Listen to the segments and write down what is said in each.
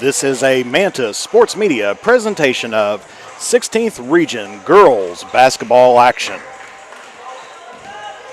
This is a Manta Sports Media presentation of 16th Region Girls Basketball Action.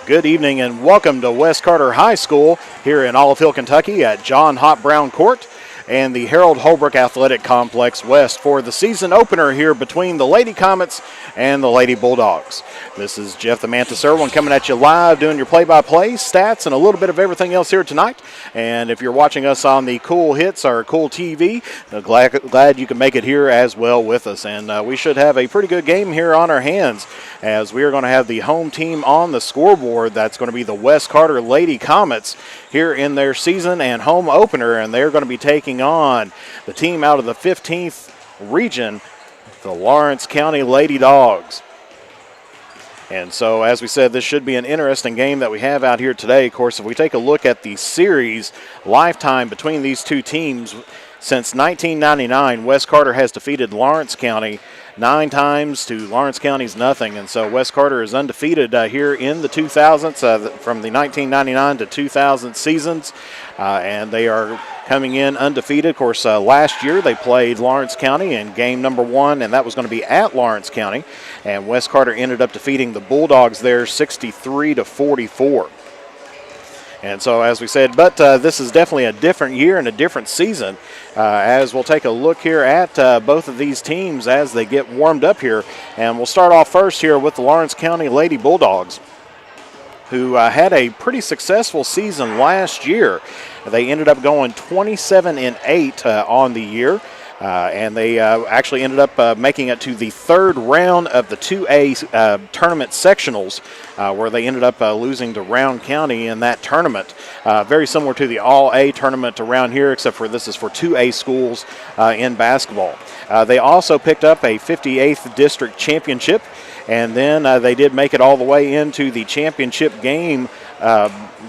Good evening and welcome to West Carter High School here in Olive Hill, Kentucky at John Hop Brown Court and the Harold Holbrook Athletic Complex West for the season opener here between the Lady Comets and the Lady Bulldogs. This is Jeff the Mantis Irwin coming at you live, doing your play-by-play, stats, and a little bit of everything else here tonight. And if you're watching us on the Cool Hits or Cool TV, glad you can make it here as well with us. And we should have a pretty good game here on our hands, as we are going to have the home team on the scoreboard. That's going to be the West Carter Lady Comets here in their season and home opener, and they're going to be taking on the team out of the 15th region, the Lawrence County Lady Dogs. And so, as we said, this should be an interesting game that we have out here today. Of course, if we take a look at the series lifetime between these two teams, since 1999, West Carter has defeated Lawrence County 9 times to Lawrence County's nothing. And so West Carter is undefeated here in the 2000s, from the 1999 to 2000 seasons. And they are coming in undefeated. Of course, last year they played Lawrence County in game number 1, and that was going to be at Lawrence County. And West Carter ended up defeating the Bulldogs there 63-44. And so, as we said, but this is definitely a different year and a different season, as we'll take a look here at both of these teams as they get warmed up here. And we'll start off first here with the Lawrence County Lady Bulldogs, who had a pretty successful season last year. They ended up going 27-8 on the year. And they actually ended up making it to the third round of the 2A tournament sectionals, where they ended up losing to Round County in that tournament. Very similar to the All-A tournament around here, except for this is for 2A schools in basketball. They also picked up a 58th district championship, and then they did make it all the way into the championship game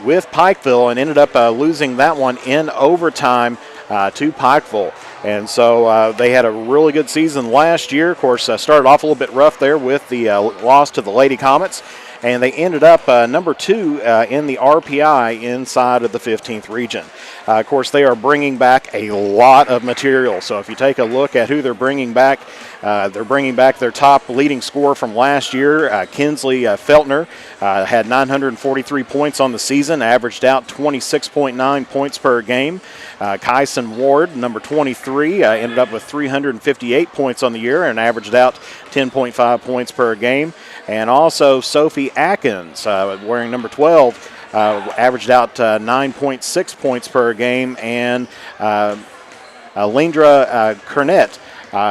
with Pikeville and ended up losing that one in overtime to Pikeville. And so they had a really good season last year. Of course, started off a little bit rough there with the loss to the Lady Comets, and they ended up number 2 in the RPI inside of the 15th region. Of course, they are bringing back a lot of material. So if you take a look at who they're bringing back their top leading scorer from last year, Kinsley Feltner, had 943 points on the season, averaged out 26.9 points per game. Kyson Ward, number 23, ended up with 358 points on the year and averaged out 10.5 points per game. And also Sophie Atkins, wearing number 12, averaged out 9.6 points per game. And Lindra Kernett,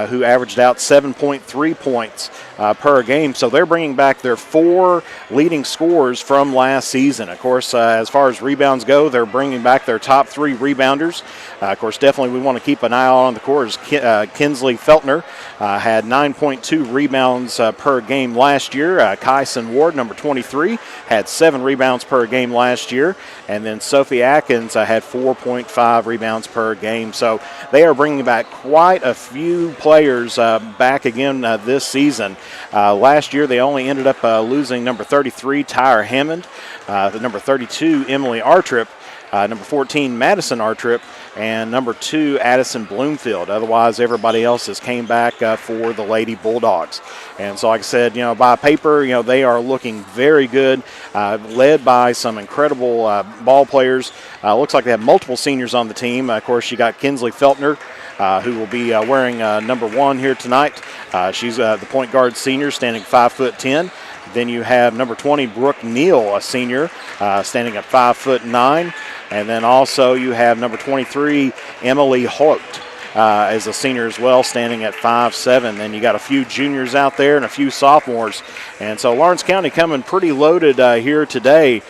who averaged out 7.3 points per game. So they're bringing back their 4 leading scorers from last season. Of course, as far as rebounds go, they're bringing back their top 3 rebounders. Of course, definitely we want to keep an eye on the course. Kinsley Feltner had 9.2 rebounds per game last year. Kyson Ward, number 23, had 7 rebounds per game last year. And then Sophie Atkins had 4.5 rebounds per game. So they are bringing back quite a few players back again this season. Last year they only ended up losing number 33, Tyra Hammond, the number 32, Emily Artrip, number 14, Madison Artrip, and number 2, Addison Bloomfield. Otherwise, everybody else has came back for the Lady Bulldogs. And so, like I said, by paper, they are looking very good, led by some incredible ball players. Looks like they have multiple seniors on the team. Of course, you got Kinsley Feltner, who will be wearing number 1 here tonight. She's the point guard senior, standing 5'10". Then you have number 20, Brooke Neal, a senior, standing at 5'9". And then also you have number 23, Emily Holt, as a senior as well, standing at 5'7". Then you got a few juniors out there and a few sophomores. And so Lawrence County coming pretty loaded here today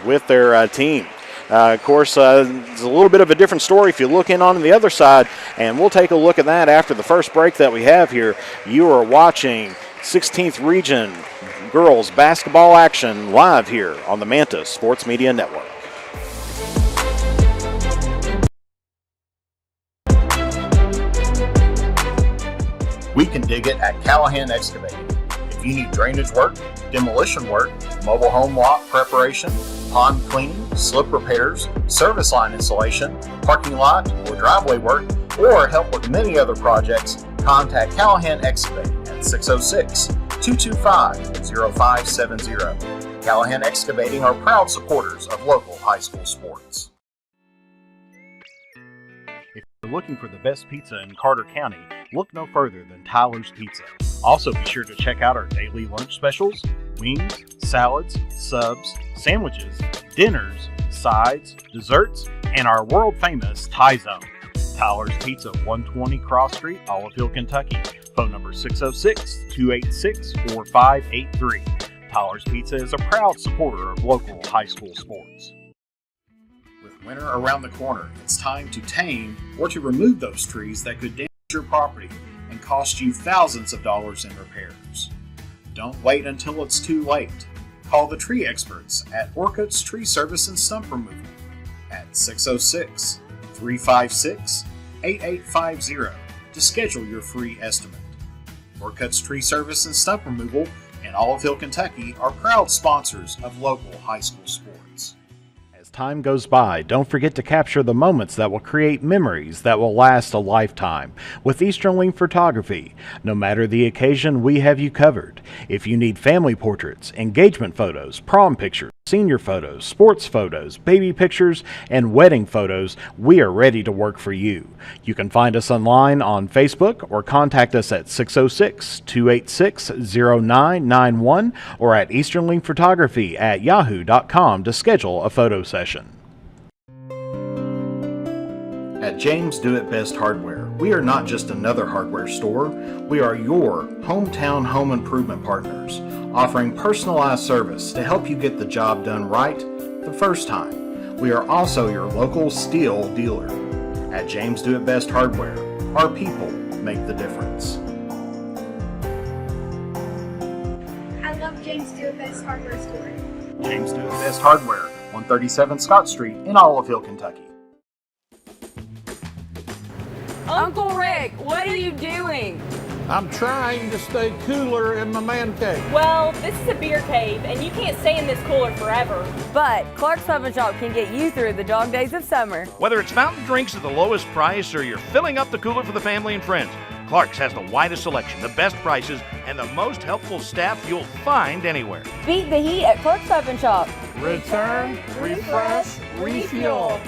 with their team. Of course, it's a little bit of a different story if you look in on the other side, and we'll take a look at that after the first break that we have here. You are watching 16th Region Girls Basketball Action live here on the Manta Sports Media Network. We can dig it at Callahan Excavating. If you need drainage work, demolition work, mobile home lot preparation, pond cleaning, slip repairs, service line installation, parking lot, or driveway work, or help with many other projects, contact Callahan Excavating at 606-225-0570. Callahan Excavating are proud supporters of local high school sports. If you're looking for the best pizza in Carter County, look no further than Tyler's Pizza. Also be sure to check out our daily lunch specials, wings, salads, subs, sandwiches, dinners, sides, desserts, and our world-famous Thai Zone. Tyler's Pizza, 120 Cross Street, Olive Hill, Kentucky. Phone number 606-286-4583. Tyler's Pizza is a proud supporter of local high school sports. With winter around the corner, it's time to tame or to remove those trees that could damage your property and cost you thousands of dollars in repairs. Don't wait until it's too late. Call the tree experts at Orcutt's Tree Service and Stump Removal at 606-356-8850 to schedule your free estimate. Orcutt's Tree Service and Stump Removal in Olive Hill, Kentucky are proud sponsors of local high school sports. As time goes by, don't forget to capture the moments that will create memories that will last a lifetime with Easternling Photography. No matter the occasion, we have you covered. If you need family portraits, engagement photos, prom pictures, senior photos, sports photos, baby pictures, and wedding photos, we are ready to work for you. You can find us online on Facebook or contact us at 606-286-0991 or at easternlingphotography@yahoo.com to schedule a photo session. At James Do It Best Hardware, we are not just another hardware store, we are your hometown home improvement partners, offering personalized service to help you get the job done right the first time. We are also your local steel dealer. At James Do It Best Hardware, our people make the difference. I love James Do It Best Hardware store. James Do It Best Hardware, 137 Scott Street in Olive Hill, Kentucky. Uncle Rick, what are you doing? I'm trying to stay cooler in my man cave. Well, this is a beer cave, and you can't stay in this cooler forever. But Clark's Pub and Shop can get you through the dog days of summer. Whether it's fountain drinks at the lowest price or you're filling up the cooler for the family and friends, Clark's has the widest selection, the best prices, and the most helpful staff you'll find anywhere. Beat the heat at Clark's Pub and Shop. Return, refresh, refuel.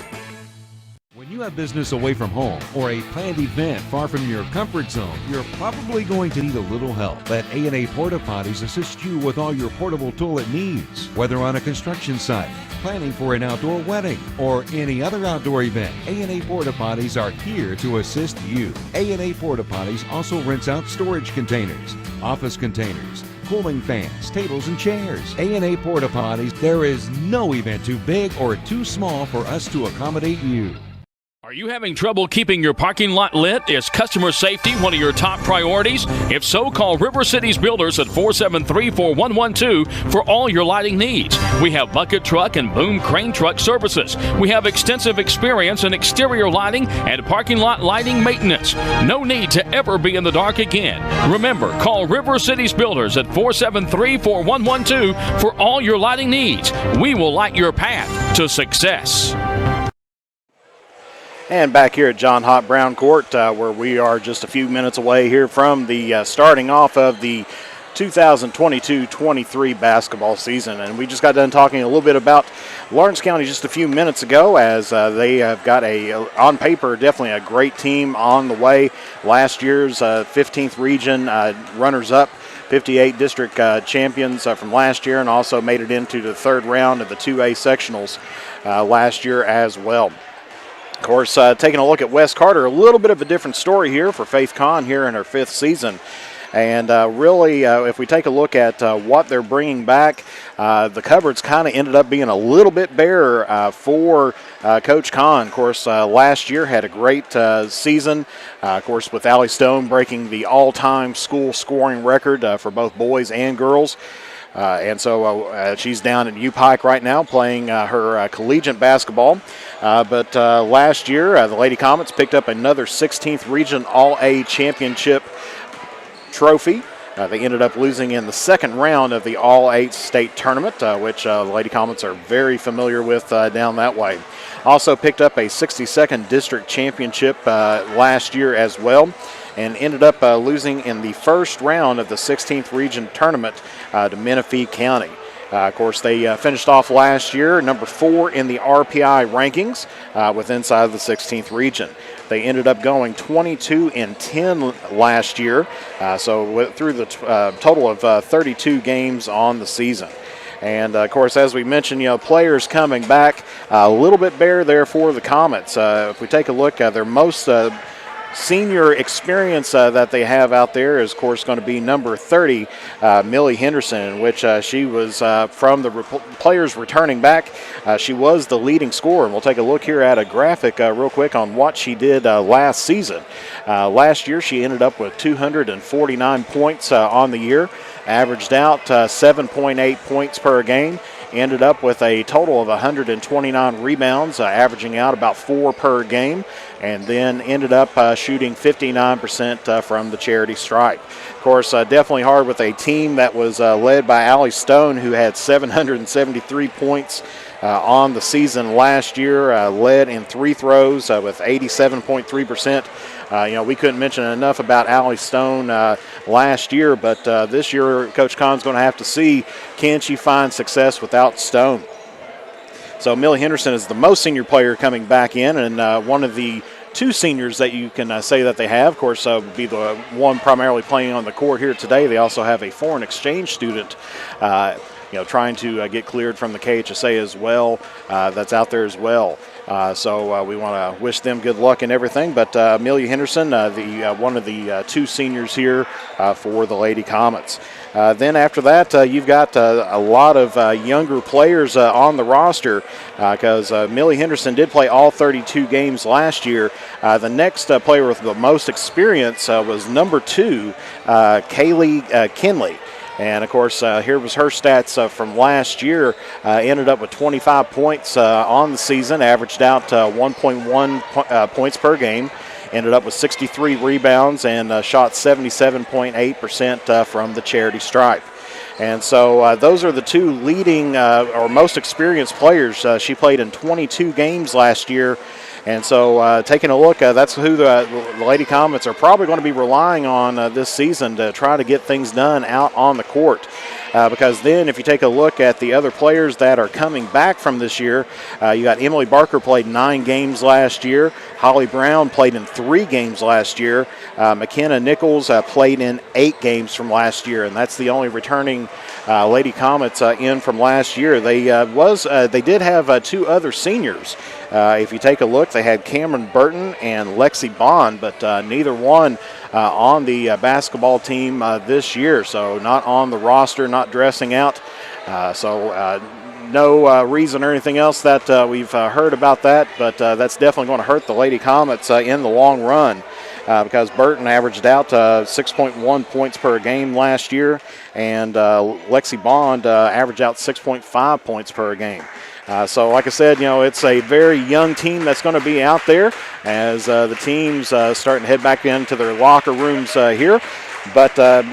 When you have business away from home or a planned event far from your comfort zone, you're probably going to need a little help. Let A&A Porta Potties assist you with all your portable toilet needs. Whether on a construction site, planning for an outdoor wedding, or any other outdoor event, A&A Porta Potties are here to assist you. A&A Porta Potties also rents out storage containers, office containers, cooling fans, tables, and chairs. A&A Porta Potties, there is no event too big or too small for us to accommodate you. Are you having trouble keeping your parking lot lit? Is customer safety one of your top priorities? If so, call River Cities Builders at 473-4112 for all your lighting needs. We have bucket truck and boom crane truck services. We have extensive experience in exterior lighting and parking lot lighting maintenance. No need to ever be in the dark again. Remember, call River Cities Builders at 473-4112 for all your lighting needs. We will light your path to success. And back here at John Hott Brown Court, where we are just a few minutes away here from the starting off of the 2022-23 basketball season. And we just got done talking a little bit about Lawrence County just a few minutes ago, as they have got on paper, definitely a great team on the way. Last year's 15th region runners-up, 58 district champions from last year, and also made it into the third round of the 2A sectionals last year as well. Of course, taking a look at West Carter, a little bit of a different story here for Faith Kahn here in her fifth season. And really, if we take a look at what they're bringing back, the cupboards kind of ended up being a little bit bare for Coach Kahn. Of course, last year had a great season. Of course, with Allie Stone breaking the all-time school scoring record for both boys and girls. And so she's down at U-Pike right now playing her collegiate basketball. But last year, the Lady Comets picked up another 16th Region All-A Championship trophy. They ended up losing in the second round of the All-8 state tournament, which the Lady Comets are very familiar with down that way. Also picked up a 62nd district championship last year as well, and ended up losing in the first round of the 16th region tournament to Menifee County. Of course, they finished off last year number 4 in the RPI rankings with inside the 16th region. They ended up going 22-10 last year, through the total of 32 games on the season. And, of course, as we mentioned, players coming back a little bit bare there for the Comets. If we take a look at their most senior experience that they have out there is, of course, going to be number 30, Millie Henderson, in which she was from the players returning back. She was the leading scorer, and we'll take a look here at a graphic real quick on what she did last season. Last year, she ended up with 249 points on the year, averaged out 7.8 points per game. Ended up with a total of 129 rebounds, averaging out about 4 per game, and then ended up shooting 59% from the charity stripe. Of course, definitely hard with a team that was led by Allie Stone, who had 773 points on the season last year, led in free throws with 87.3%. We couldn't mention enough about Allie Stone last year, but this year Coach Kahn's going to have to see, can she find success without Stone? So Millie Henderson is the most senior player coming back in, and one of the 2 seniors that you can say that they have. Of course, would be the one primarily playing on the court here today. They also have a foreign exchange student trying to get cleared from the KHSAA as well. That's out there as well. So we want to wish them good luck and everything. But Amelia Henderson, one of the 2 seniors here for the Lady Comets. Then after that, you've got a lot of younger players on the roster because Millie Henderson did play all 32 games last year. The next player with the most experience was number 2, Kaylee Kinley. And, of course, here was her stats from last year. Ended up with 25 points on the season, averaged out 1.1 points per game. Ended up with 63 rebounds and shot 77.8% from the charity stripe. And so those are the 2 leading or most experienced players. She played in 22 games last year. And so taking a look, that's who the Lady Comets are probably going to be relying on this season to try to get things done out on the court. Because then if you take a look at the other players that are coming back from this year, you got Emily Barker played 9 games last year. Holly Brown played in 3 games last year. McKenna Nichols played in 8 games from last year, and that's the only returning Lady Comets in from last year. They did have 2 other seniors. If you take a look, they had Cameron Burton and Lexi Bond, but neither one on the basketball team this year, so not on the roster, not dressing out. No reason or anything else that we've heard about that, but that's definitely going to hurt the Lady Comets in the long run. Because Burton averaged out 6.1 points per game last year, and Lexi Bond averaged out 6.5 points per game. So like I said, it's a very young team that's going to be out there as the teams starting to head back into their locker rooms here. But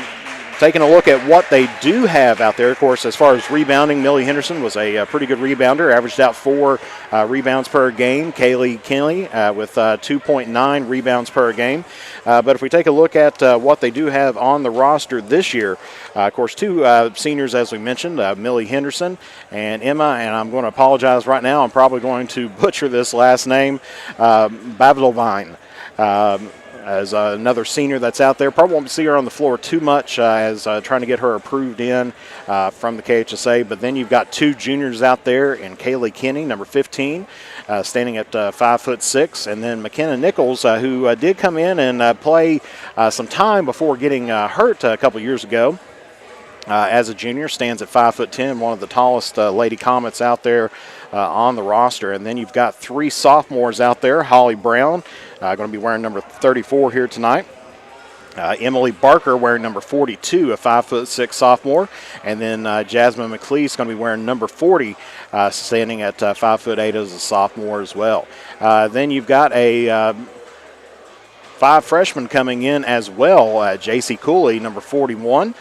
taking a look at what they do have out there, of course, as far as rebounding, Millie Henderson was a pretty good rebounder, averaged out 4 rebounds per game. Kaylee Kinley with 2.9 rebounds per game. But if we take a look at what they do have on the roster this year, of course, 2 seniors, as we mentioned, Millie Henderson and Emma, and I'm going to apologize right now. I'm probably going to butcher this last name, Babelvine. As another senior that's out there. Probably won't see her on the floor too much as trying to get her approved in from the KHSAA. But then you've got 2 juniors out there in Kaylee Kinney, number 15, standing at 5'6", and then McKenna Nichols, who did come in and play some time before getting hurt a couple years ago. As a junior, stands at 5'10", one of the tallest Lady Comets out there on the roster. And then you've got 3 sophomores out there. Holly Brown, going to be wearing number 34 here tonight. Emily Barker wearing number 42, a 5'6" sophomore. And then Jasmine McLeese going to be wearing number 40, standing at 5'8" as a sophomore as well. Then you've got a 5 freshmen coming in as well. J.C. Cooley, number 41.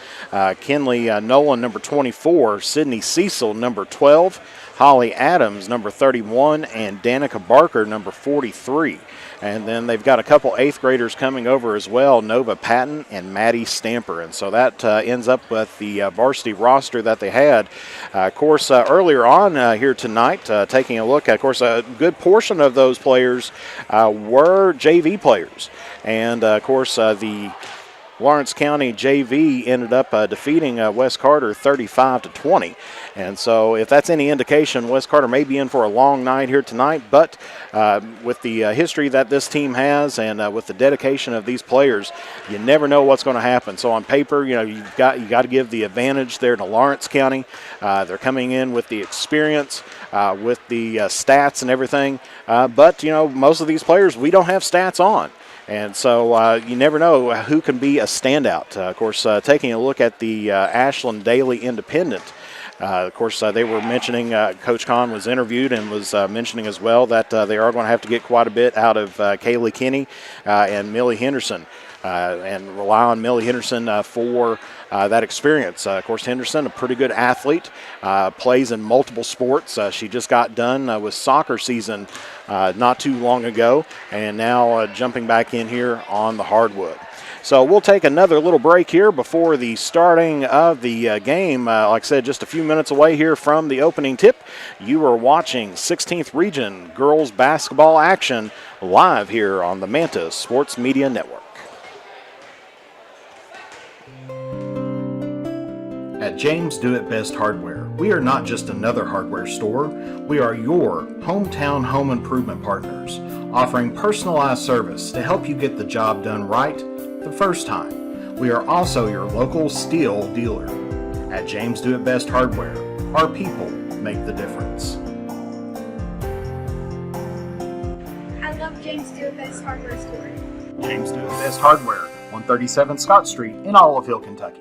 Kinley Nolan, number 24. Sydney Cecil, number 12. Holly Adams, number 31. And Danica Barker, number 43. And then they've got a couple 8th graders coming over as well, Nova Patton and Maddie Stamper. And so that ends up with the varsity roster that they had. Of course, earlier on here tonight, taking a look, of course, a good portion of those players were JV players. And, of course, the Lawrence County JV ended up defeating West Carter 35-20. And so if that's any indication, West Carter may be in for a long night here tonight, but with the history that this team has and with the dedication of these players, you never know what's going to happen. So on paper, you got to give the advantage there to Lawrence County. They're coming in with the experience, with the stats and everything. But most of these players we don't have stats on. And so you never know who can be a standout. Of course, taking a look at the Ashland Daily Independent, of course, they were mentioning, Coach Kahn was interviewed and was mentioning as well that they are going to have to get quite a bit out of Kaylee Kinney and Millie Henderson and rely on Millie Henderson for that experience. Of course, Henderson, a pretty good athlete, plays in multiple sports. She just got done with soccer season not too long ago, and now jumping back in here on the hardwood. So we'll take another little break here before the starting of the game. Like I said, just a few minutes away here from the opening tip. You are watching 16th Region girls basketball action live here on the Manta Sports Media Network. At James Do It Best Hardware, we are not just another hardware store. We are your hometown home improvement partners, offering personalized service to help you get the job done right the first time. We are also your local steel dealer. At James Do It Best Hardware, our people make the difference. I love James Do It Best Hardware Store. James Do It Best Hardware, 137 Scott Street in Olive Hill, Kentucky.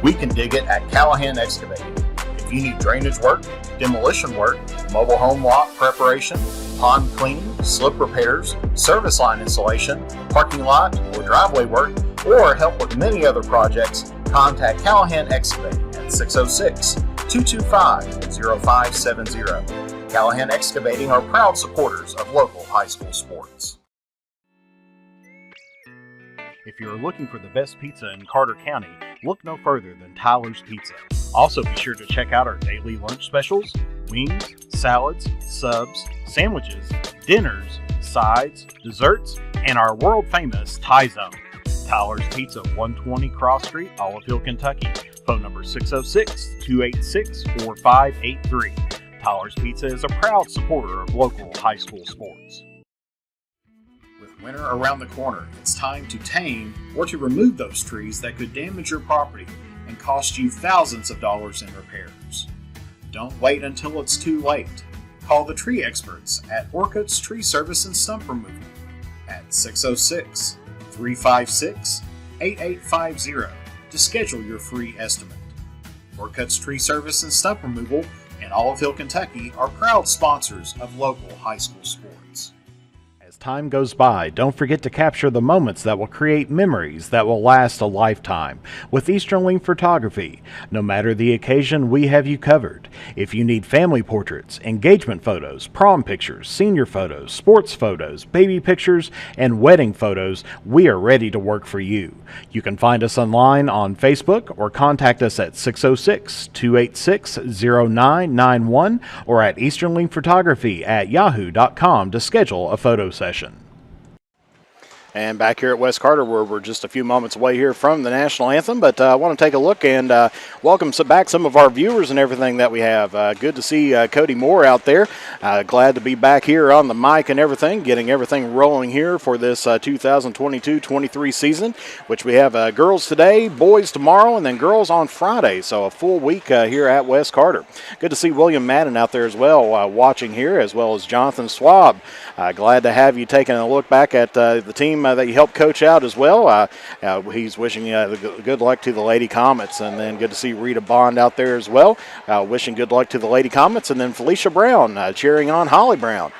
We can dig it at Callahan Excavating. If you need drainage work, demolition work, mobile home lot preparation, pond cleaning, slip repairs, service line installation, parking lot or driveway work, or help with many other projects, contact Callahan Excavating at 606-225-0570. Callahan Excavating are proud supporters of local high school sports. If you're looking for the best pizza in Carter County, look no further than Tyler's Pizza. Also be sure to check out our daily lunch specials, wings, salads, subs, sandwiches, dinners, sides, desserts, and our world famous Thai Zone. Tyler's Pizza, 120 Cross Street, Olive Hill, Kentucky. Phone number 606-286-4583. Tyler's Pizza is a proud supporter of local high school sports. Winter around the corner, it's time to tame or to remove those trees that could damage your property and cost you thousands of dollars in repairs. Don't wait until it's too late. Call the tree experts at Orcutt's Tree Service and Stump Removal at 606-356-8850 to schedule your free estimate. Orcutt's Tree Service and Stump Removal in Olive Hill, Kentucky are proud sponsors of local high school sports. As time goes by, don't forget to capture the moments that will create memories that will last a lifetime with Eastern Link Photography. No matter the occasion, we have you covered. If you need family portraits, engagement photos, prom pictures, senior photos, sports photos, baby pictures, and wedding photos, we are ready to work for you. You can find us online on Facebook or contact us at 606-286-0991 or at easternlinkphotography@yahoo.com to schedule a photo session. And back here at West Carter, where we're just a few moments away here from the national anthem, but I want to take a look and welcome back some of our viewers and everything that we have. Good to see Cody Moore out there. Glad to be back here on the mic and everything, getting everything rolling here for this 2022-23 season, which we have girls today, boys tomorrow, and then girls on Friday. So a full week here at West Carter. Good to see William Madden out there as well, watching here, as well as Jonathan Swab. Glad to have you taking a look back at the team team that you helped coach out as well. He's wishing good luck to the Lady Comets, and then good to see Rita Bond out there as well. Wishing good luck to the Lady Comets, and then Felicia Brown cheering on Holly Brown.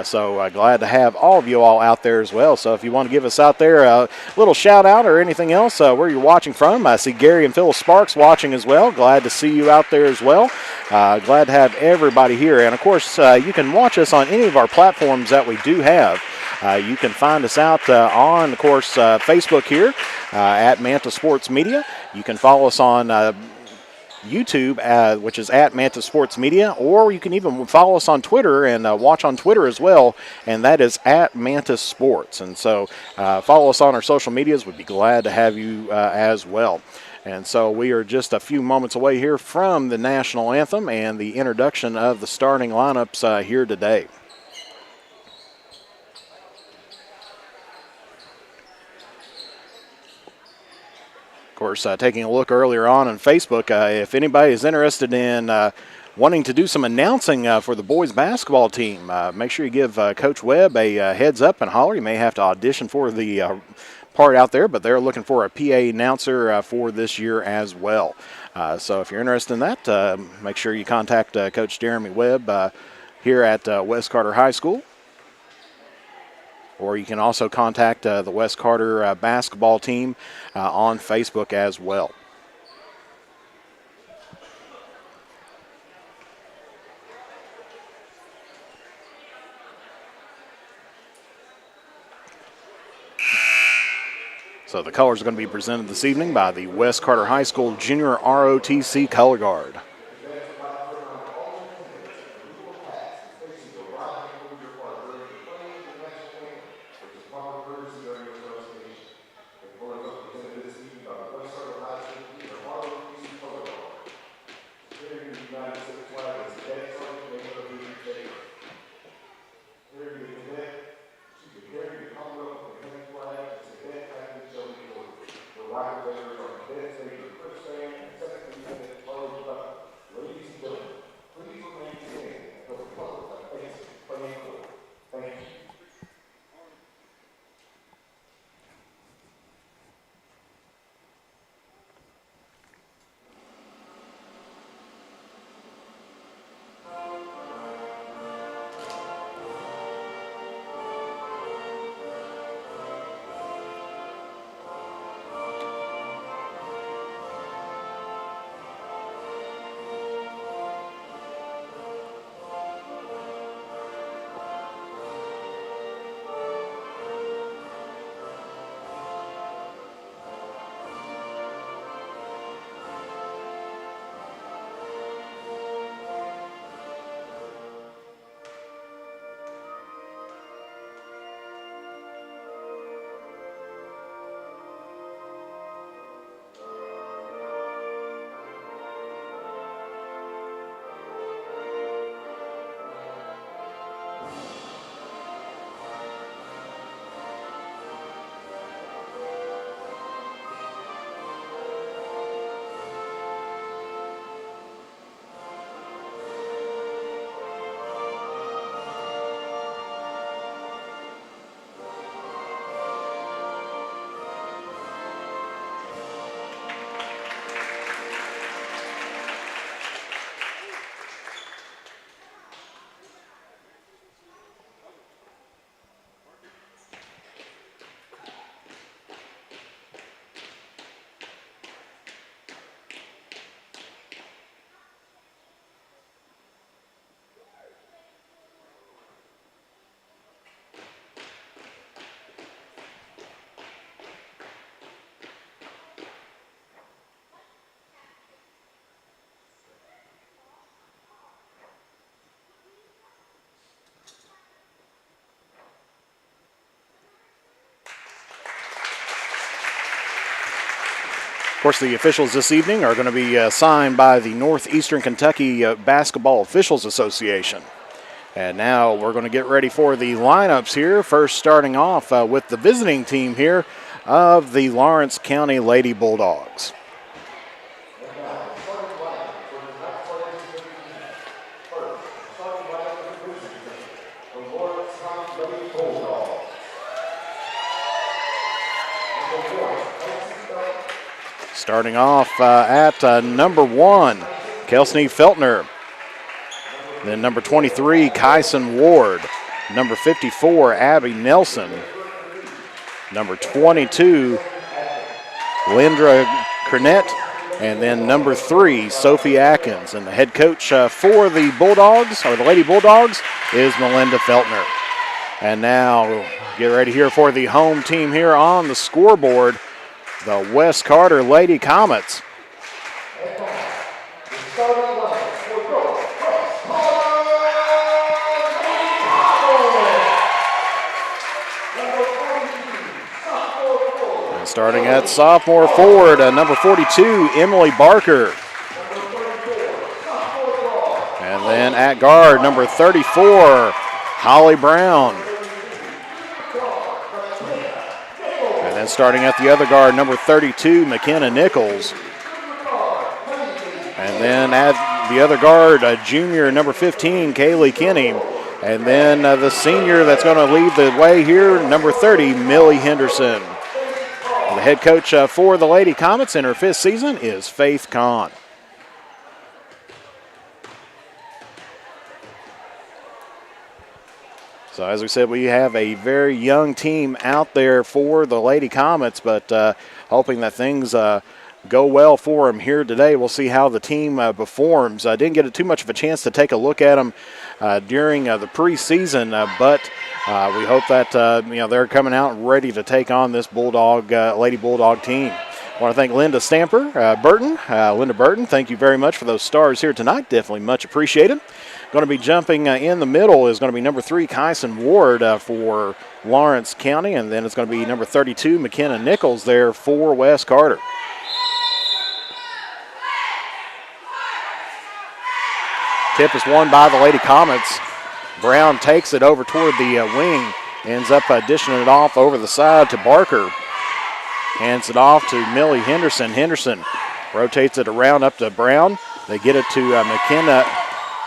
So glad to have all of you all out there as well. So if you want to give us out there a little shout out or anything else where you're watching from, I see Gary and Phil Sparks watching as well. Glad to see you out there as well. Glad to have everybody here. And of course, you can watch us on any of our platforms that we do have. You can find us out on, of course, Facebook here at Manta Sports Media. You can follow us on YouTube, which is at Manta Sports Media, or you can even follow us on Twitter and watch on Twitter as well, and that is at Manta Sports. And so follow us on our social medias. We'd be glad to have you as well. And so we are just a few moments away here from the national anthem and the introduction of the starting lineups here today. Of course, taking a look earlier on Facebook, if anybody is interested in wanting to do some announcing for the boys basketball team, make sure you give Coach Webb a heads up and holler. You may have to audition for the part out there, but they're looking for a PA announcer for this year as well. So if you're interested in that, make sure you contact Coach Jeremy Webb here at West Carter High School. Or you can also contact the West Carter basketball team on Facebook as well. So the colors are going to be presented this evening by the West Carter High School Junior ROTC Color Guard. Of course, the officials this evening are going to be signed by the Northeastern Kentucky Basketball Officials Association. And now we're going to get ready for the lineups here. First starting off with the visiting team here of the Lawrence County Lady Bulldogs. Starting off at number 1, Kelsey Feltner. Then number 23, Kyson Ward. Number 54, Abby Nelson. Number 22, Lindra Cornett. And then number 3, Sophie Atkins. And the head coach for the Bulldogs, or the Lady Bulldogs, is Melinda Feltner. And now get ready here for the home team here on the scoreboard, the West Carter Lady Comets. And starting at sophomore forward, number 42, Emily Barker. And then at guard, number 34, Holly Brown. And then starting at the other guard, number 32, McKenna Nichols. And then at the other guard, junior, number 15, Kaylee Kinney. And then the senior that's going to lead the way here, number 30, Millie Henderson. The head coach for the Lady Comets in her 5th season is Faith Kahn. So as we said, we have a very young team out there for the Lady Comets, but hoping that things go well for them here today. We'll see how the team performs. I didn't get too much of a chance to take a look at them during the preseason, but we hope that they're coming out ready to take on this Lady Bulldog team. I want to thank Linda Burton. Linda Burton, thank you very much for those stars here tonight. Definitely much appreciated. Going to be jumping in the middle is going to be number 3, Kyson Ward for Lawrence County, and then it's going to be number 32, McKenna Nichols there for West Carter. Tip is won by the Lady Comets. Brown takes it over toward the wing, ends up dishing it off over the side to Barker. Hands it off to Millie Henderson. Henderson rotates it around up to Brown. They get it to McKenna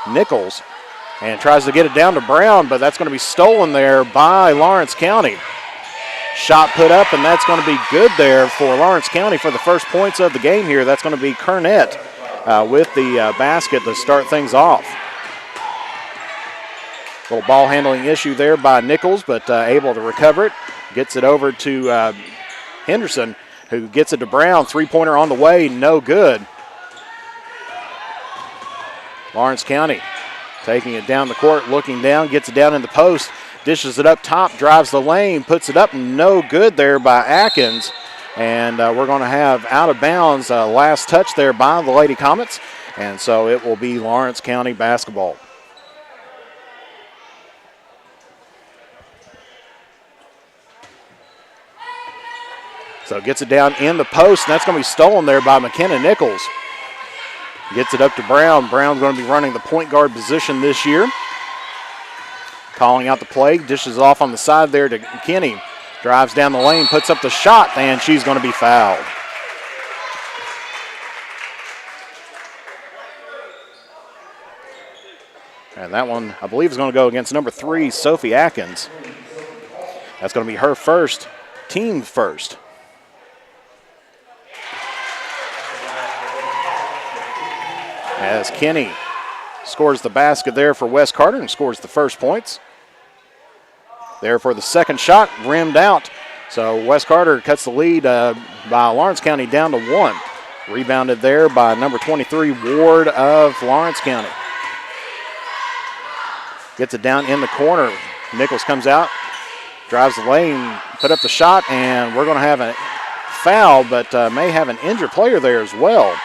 Nichols and tries to get it down to Brown, but that's going to be stolen there by Lawrence County. Shot put up, and that's going to be good there for Lawrence County for the first points of the game here. That's going to be Cornett with the basket to start things off. Little ball handling issue there by Nichols, but able to recover it. Gets it over to Henderson, who gets it to Brown. Three-pointer on the way, no good. Lawrence County taking it down the court, looking down, gets it down in the post, dishes it up top, drives the lane, puts it up, no good there by Atkins. And we're going to have out of bounds last touch there by the Lady Comets. And so it will be Lawrence County basketball. So gets it down in the post, and that's going to be stolen there by McKenna Nichols. Gets it up to Brown. Brown's going to be running the point guard position this year. Calling out the play, dishes it off on the side there to Kinney. Drives down the lane, puts up the shot, and she's going to be fouled. And that one, I believe, is going to go against number 3, Sophie Atkins. That's going to be her first, team first. As Kinney scores the basket there for West Carter and scores the first points. There for the second shot, rimmed out. So West Carter cuts the lead by Lawrence County down to 1. Rebounded there by number 23, Ward of Lawrence County. Gets it down in the corner. Nichols comes out, drives the lane, put up the shot, and we're going to have a foul, but may have an injured player there as well.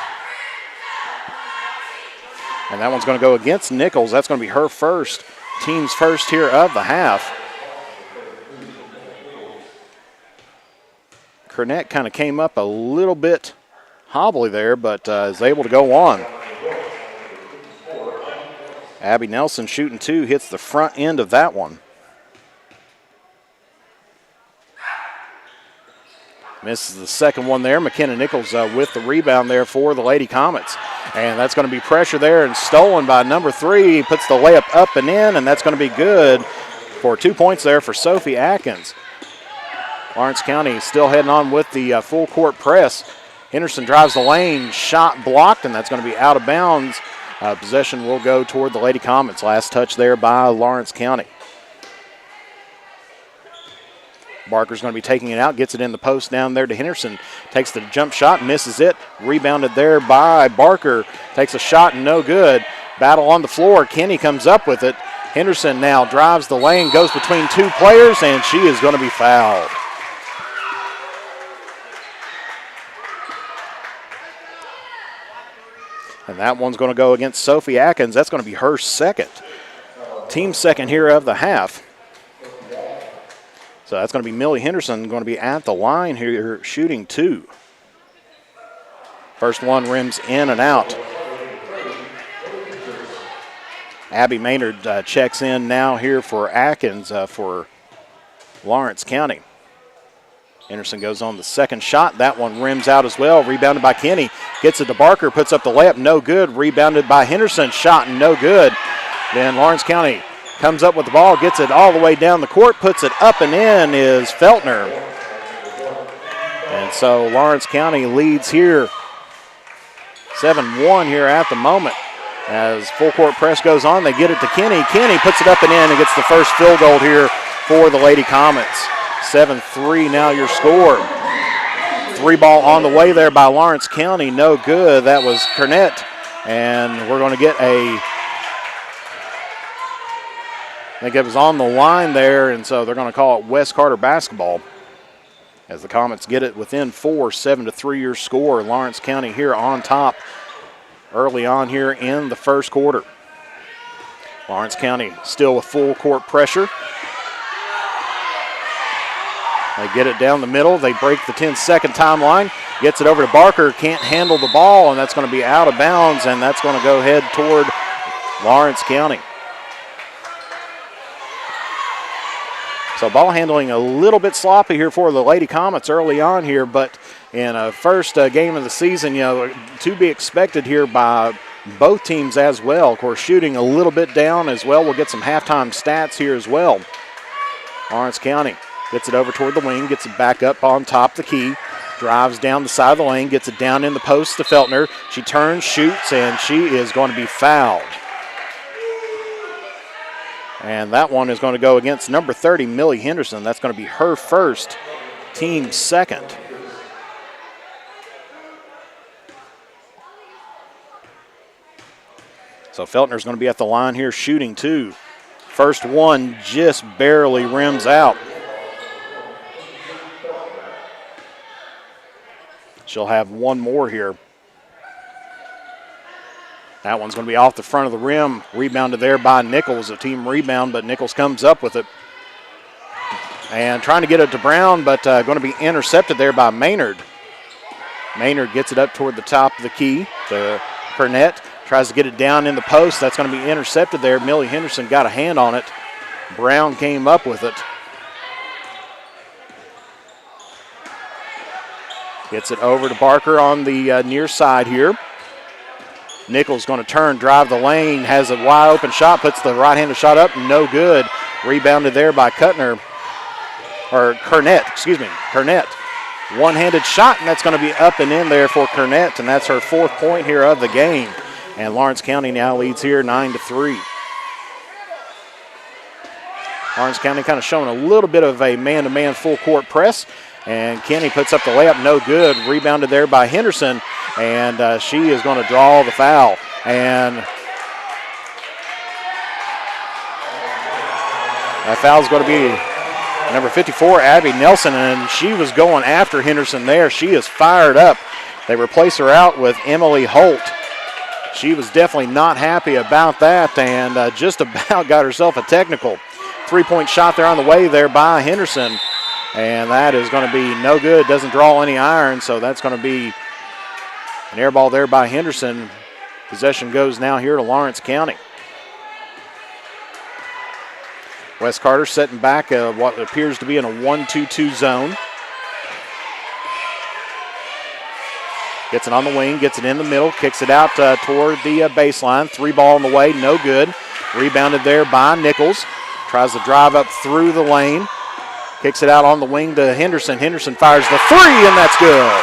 And that one's going to go against Nichols. That's going to be her first, team's first here of the half. Cornett kind of came up a little bit hobbly there, but is able to go on. Abby Nelson shooting 2, hits the front end of that one. Misses the second one there. McKenna Nichols with the rebound there for the Lady Comets. And that's going to be pressure there and stolen by number 3. He puts the layup up and in, and that's going to be good for 2 points there for Sophie Atkins. Lawrence County still heading on with the full court press. Henderson drives the lane, shot blocked, and that's going to be out of bounds. Possession will go toward the Lady Comets. Last touch there by Lawrence County. Barker's going to be taking it out, gets it in the post down there to Henderson. Takes the jump shot, misses it. Rebounded there by Barker. Takes a shot and no good. Battle on the floor. Kenny comes up with it. Henderson now drives the lane, goes between two players, and she is going to be fouled. And that one's going to go against Sophie Atkins. That's going to be her second. Team second here of the half. So that's going to be Millie Henderson going to be at the line here shooting 2. First one rims in and out. Abby Maynard checks in now here for Atkins for Lawrence County. Henderson goes on the second shot. That one rims out as well. Rebounded by Kenny. Gets it to Barker. Puts up the layup. No good. Rebounded by Henderson. Shot no good. Then Lawrence County comes up with the ball. Gets it all the way down the court. Puts it up and in is Feltner. And so Lawrence County leads here 7-1 here at the moment. As full court press goes on, they get it to Kenny. Kenny puts it up and in and gets the first field goal here for the Lady Comets. 7-3 now your score. 3 ball on the way there by Lawrence County. No good. That was Cornett. And we're going to get I think it was on the line there, and so they're going to call it West Carter basketball. As the Comets get it within 4, 7-3 your score. Lawrence County here on top early on here in the first quarter. Lawrence County still with full court pressure. They get it down the middle. They break the 10-second timeline. Gets it over to Barker. Can't handle the ball, and that's going to be out of bounds, and that's going to go ahead toward Lawrence County. So ball handling a little bit sloppy here for the Lady Comets early on here, but in a first game of the season, to be expected here by both teams as well. Of course, shooting a little bit down as well. We'll get some halftime stats here as well. Lawrence County gets it over toward the wing, gets it back up on top of the key, drives down the side of the lane, gets it down in the post to Feltner. She turns, shoots, and she is going to be fouled. And that one is going to go against number 30, Millie Henderson. That's going to be her first, team second. So Feltner's going to be at the line here shooting 2. First one just barely rims out. She'll have one more here. That one's going to be off the front of the rim. Rebounded there by Nichols, a team rebound, but Nichols comes up with it. And trying to get it to Brown, but going to be intercepted there by Maynard. Maynard gets it up toward the top of the key to Cornett. Tries to get it down in the post. That's going to be intercepted there. Millie Henderson got a hand on it. Brown came up with it. Gets it over to Barker on the near side here. Nichols going to turn, drive the lane, has a wide open shot, puts the right-handed shot up, no good. Rebounded there by Cornett. Cornett. One-handed shot, and that's going to be up and in there for Cornett, and that's her 4th point here of the game. And Lawrence County now leads here 9-3. Lawrence County kind of showing a little bit of a man-to-man full court press. And Kenny puts up the layup, no good. Rebounded there by Henderson, and she is going to draw the foul. And that foul is going to be number 54, Abby Nelson, and she was going after Henderson there. She is fired up. They replace her out with Emily Holt. She was definitely not happy about that and just about got herself a technical. 3-point shot there on the way there by Henderson. And that is going to be no good. Doesn't draw any iron, so that's going to be an air ball there by Henderson. Possession goes now here to Lawrence County. West Carter setting back what appears to be in a 1-2-2 zone. Gets it on the wing, gets it in the middle, kicks it out toward the baseline. 3 ball on the way, no good. Rebounded there by Nichols. Tries to drive up through the lane. Kicks it out on the wing to Henderson. Henderson fires the three, and that's good.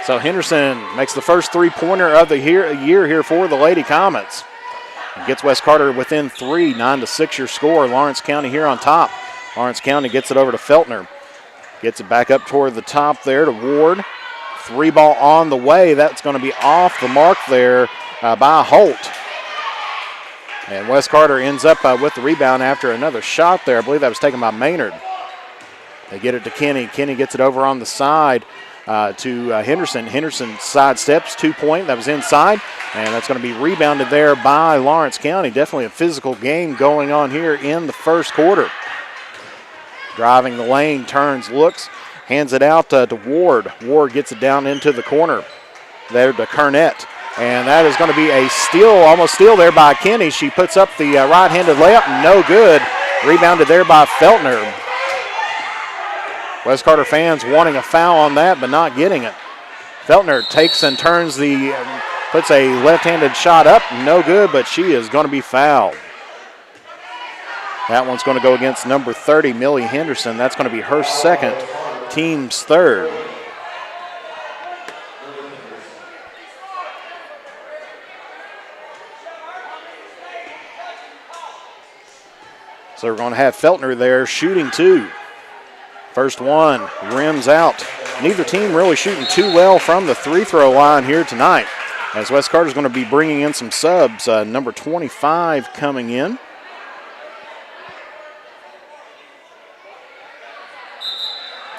So Henderson makes the first three-pointer of the year here for the Lady Comets. And gets West Carter within 3, 9-6 your score. Lawrence County here on top. Lawrence County gets it over to Feltner. Gets it back up toward the top there to Ward. Three ball on the way. That's going to be off the mark there by Holt. And West Carter ends up with the rebound after another shot there. I believe that was taken by Maynard. They get it to Kenny. Kenny gets it over on the side to Henderson. Henderson sidesteps, 2-point. That was inside. And that's going to be rebounded there by Lawrence County. Definitely a physical game going on here in the first quarter. Driving the lane, turns, looks, hands it out to Ward. Ward gets it down into the corner there to Kernett. And that is going to be a steal, almost steal there by Kenny. She puts up the right-handed layup, no good. Rebounded there by Feltner. West Carter fans wanting a foul on that, but not getting it. Feltner takes and turns puts a left-handed shot up, no good, but she is going to be fouled. That one's going to go against number 30, Millie Henderson. That's going to be her second, team's third. So we're going to have Feltner there shooting two. First one, rims out. Neither team really shooting too well from the free-throw line here tonight, as West Carter's going to be bringing in some subs. Number 25 coming in.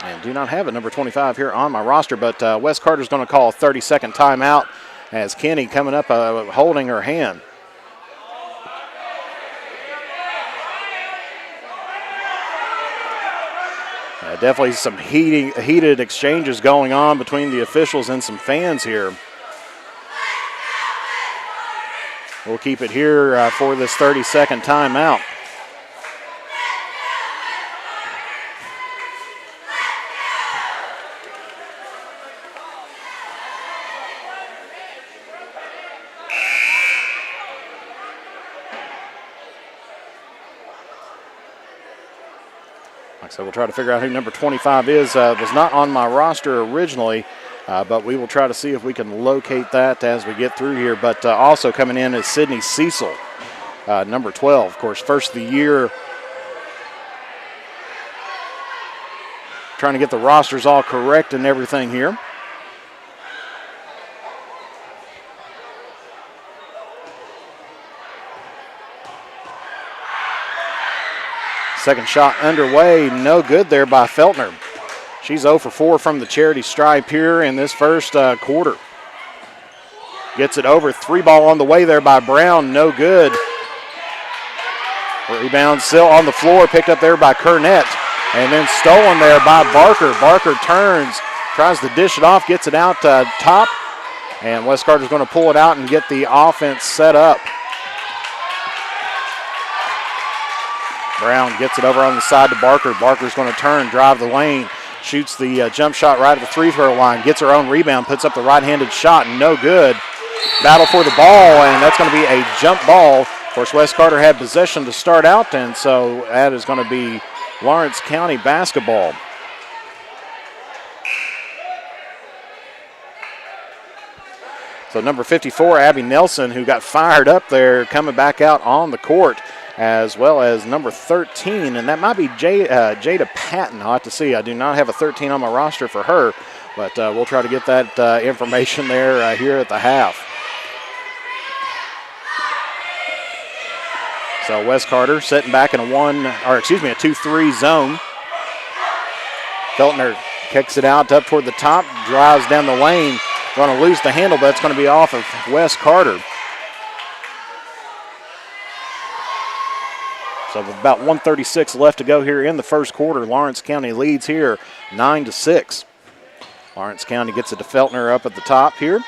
And do not have a number 25 here on my roster, but West Carter's going to call a 30-second timeout as Kenny coming up holding her hand. Definitely some heated exchanges going on between the officials and some fans here. We'll keep it here for this 30-second timeout. So we'll try to figure out who number 25 is. Was not on my roster originally, but we will try to see if we can locate that as we get through here. But also coming in is Sydney Cecil, number 12. Of course, first of the year. Trying to get the rosters all correct and everything here. Second shot underway, no good there by Feltner. She's 0 for 4 from the charity stripe here in this first quarter. Gets it over, three ball on the way there by Brown, no good. Rebound still on the floor, picked up there by Kernett, and then stolen there by Barker. Barker turns, tries to dish it off, gets it out top, and West Carter's going to pull it out and get the offense set up. Brown gets it over on the side to Barker. Barker's going to turn, drive the lane, shoots the jump shot right at the free-throw line, gets her own rebound, puts up the right-handed shot, no good. Battle for the ball, and that's going to be a jump ball. Of course, West Carter had possession to start out, and so that is going to be Lawrence County basketball. So number 54, Abby Nelson, who got fired up there, coming back out on the court, as well as number 13, and that might be Jada Patton. I'll have to see. I do not have a 13 on my roster for her, but we'll try to get that information there here at the half. So West Carter setting back in a 2-3 zone. Feltner kicks it out up toward the top, drives down the lane. Going to lose the handle, but it's going to be off of West Carter. So with about 1:36 left to go here in the first quarter, Lawrence County leads here 9-6. Lawrence County gets it to Feltner up at the top here.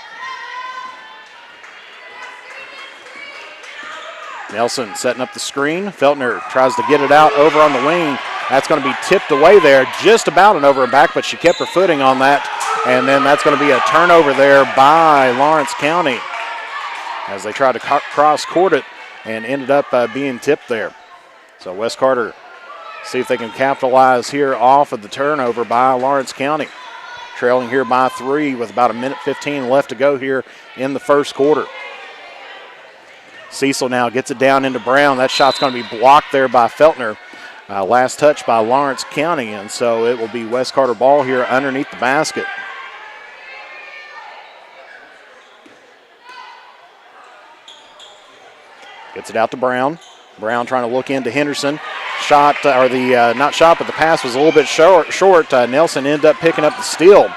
Nelson setting up the screen. Feltner tries to get it out over on the wing. That's going to be tipped away there, just about an over and back, but she kept her footing on that. And then that's going to be a turnover there by Lawrence County as they try to cross-court it. and ended up being tipped there. So West Carter see if they can capitalize here off of the turnover by Lawrence County. Trailing here by 3 with about 1:15 left to go here in the first quarter. Cecil now gets it down into Brown. That shot's going to be blocked there by Feltner. Last touch by Lawrence County, and so it will be West Carter ball here underneath the basket. Gets it out to Brown. Brown trying to look into Henderson. Shot, or the, not shot, but the pass was a little bit short. Nelson ended up picking up the steal.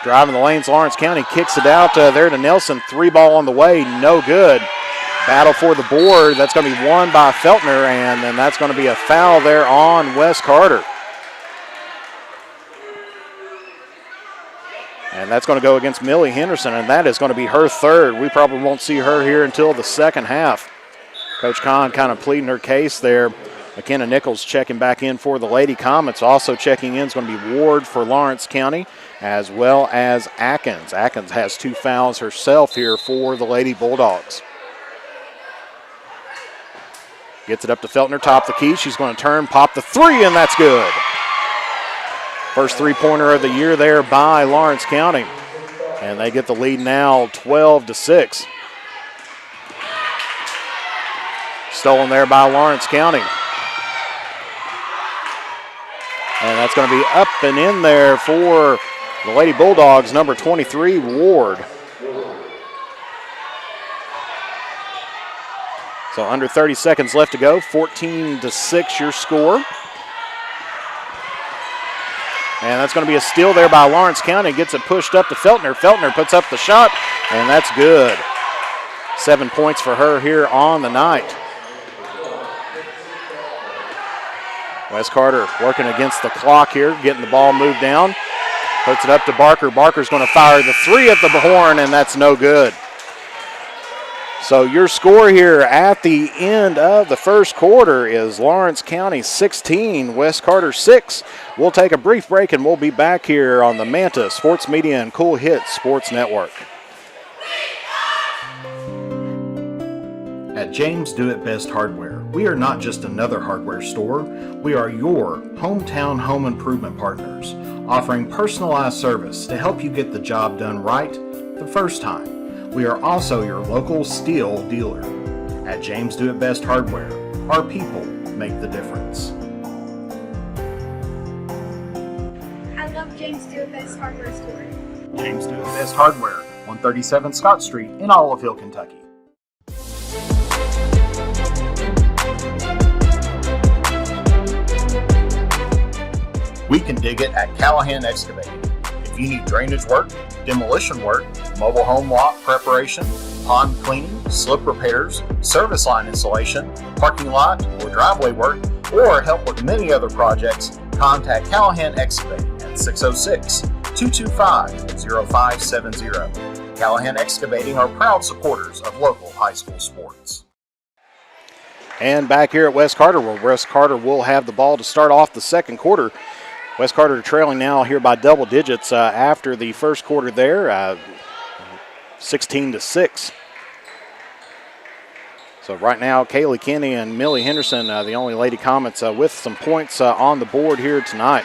Driving the lanes, Lawrence County kicks it out there to Nelson. 3 ball on the way, no good. Battle for the board. That's going to be won by Feltner, and then that's going to be a foul there on West Carter. And that's going to go against Millie Henderson, and that is going to be her third. We probably won't see her here until the second half. Coach Kahn kind of pleading her case there. McKenna Nichols checking back in for the Lady Comets. Also checking in is going to be Ward for Lawrence County, as well as Atkins. Atkins has 2 fouls herself here for the Lady Bulldogs. Gets it up to Feltner, top the key. She's going to turn, pop the 3, and that's good. First 3-pointer of the year there by Lawrence County. And they get the lead now 12-6. Stolen there by Lawrence County. And that's going to be up and in there for the Lady Bulldogs, number 23, Ward. So under 30 seconds left to go, 14-6 your score. And that's going to be a steal there by Lawrence County. Gets it pushed up to Feltner. Feltner puts up the shot, and that's good. 7 points for her here on the night. West Carter working against the clock here, getting the ball moved down. Puts it up to Barker. Barker's going to fire the 3 at the horn, and that's no good. So your score here at the end of the first quarter is Lawrence County 16, West Carter 6. We'll take a brief break, and we'll be back here on the Manta Sports Media and Cool Hits Sports Network. At James Do It Best Hardware, we are not just another hardware store. We are your hometown home improvement partners, offering personalized service to help you get the job done right the first time. We are also your local steel dealer. At James Do It Best Hardware, our people make the difference. I love James Do It Best Hardware Store. James Do It Best Hardware, 137 Scott Street in Olive Hill, Kentucky. We can dig it at Callahan Excavating. If you need drainage work, demolition work, mobile home lot preparation, pond cleaning, slip repairs, service line installation, parking lot or driveway work, or help with many other projects, contact Callahan Excavating at 606-225-0570. Callahan Excavating are proud supporters of local high school sports. And back here at West Carter, where West Carter will have the ball to start off the second quarter. West Carter trailing now here by double digits after the first quarter there, 16-6. So right now, Kaylee Kinney and Millie Henderson, the only Lady Comets with some points on the board here tonight.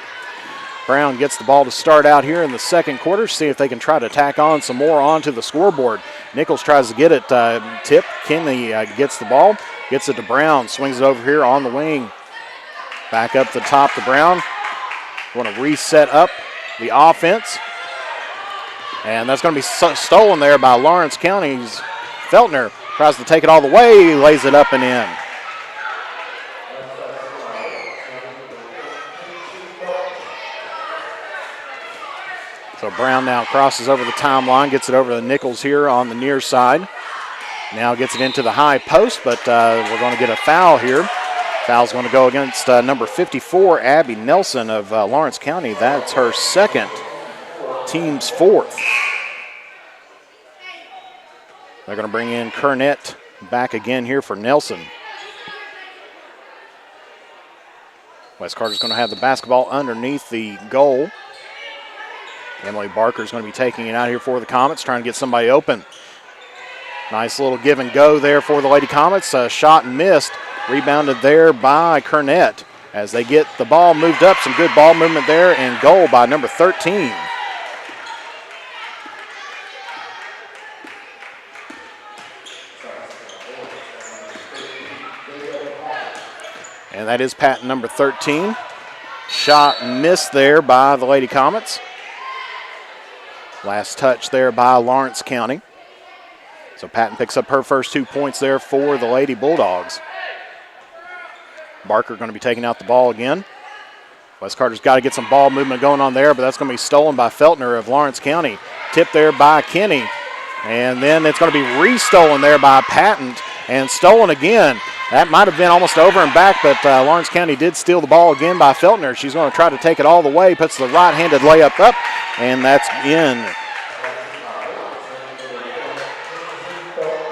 Brown gets the ball to start out here in the second quarter, see if they can try to tack on some more onto the scoreboard. Nichols tries to get it tipped. Kinney gets the ball, gets it to Brown, swings it over here on the wing. Back up the top to Brown. Want to reset up the offense. And that's going to be stolen there by Lawrence County's Feltner. Tries to take it all the way, lays it up and in. So Brown now crosses over the timeline, gets it over to Nichols here on the near side. Now gets it into the high post, but we're going to get a foul here. Foul's going to go against number 54, Abby Nelson of Lawrence County. That's her second, team's fourth. They're going to bring in Kernett back again here for Nelson. West Carter's going to have the basketball underneath the goal. Emily Barker's going to be taking it out here for the Comets, trying to get somebody open. Nice little give and go there for the Lady Comets. Shot missed. Rebounded there by Kernett as they get the ball moved up. Some good ball movement there, and goal by number 13. And that is Patton, number 13. Shot missed there by the Lady Comets. Last touch there by Lawrence County. So Patton picks up her first 2 points there for the Lady Bulldogs. Barker going to be taking out the ball again. West Carter's got to get some ball movement going on there, but that's going to be stolen by Feltner of Lawrence County. Tipped there by Kenny. And then it's going to be re-stolen there by Patton and stolen again. That might have been almost over and back, but Lawrence County did steal the ball again by Feltner. She's going to try to take it all the way, puts the right-handed layup up, and that's in.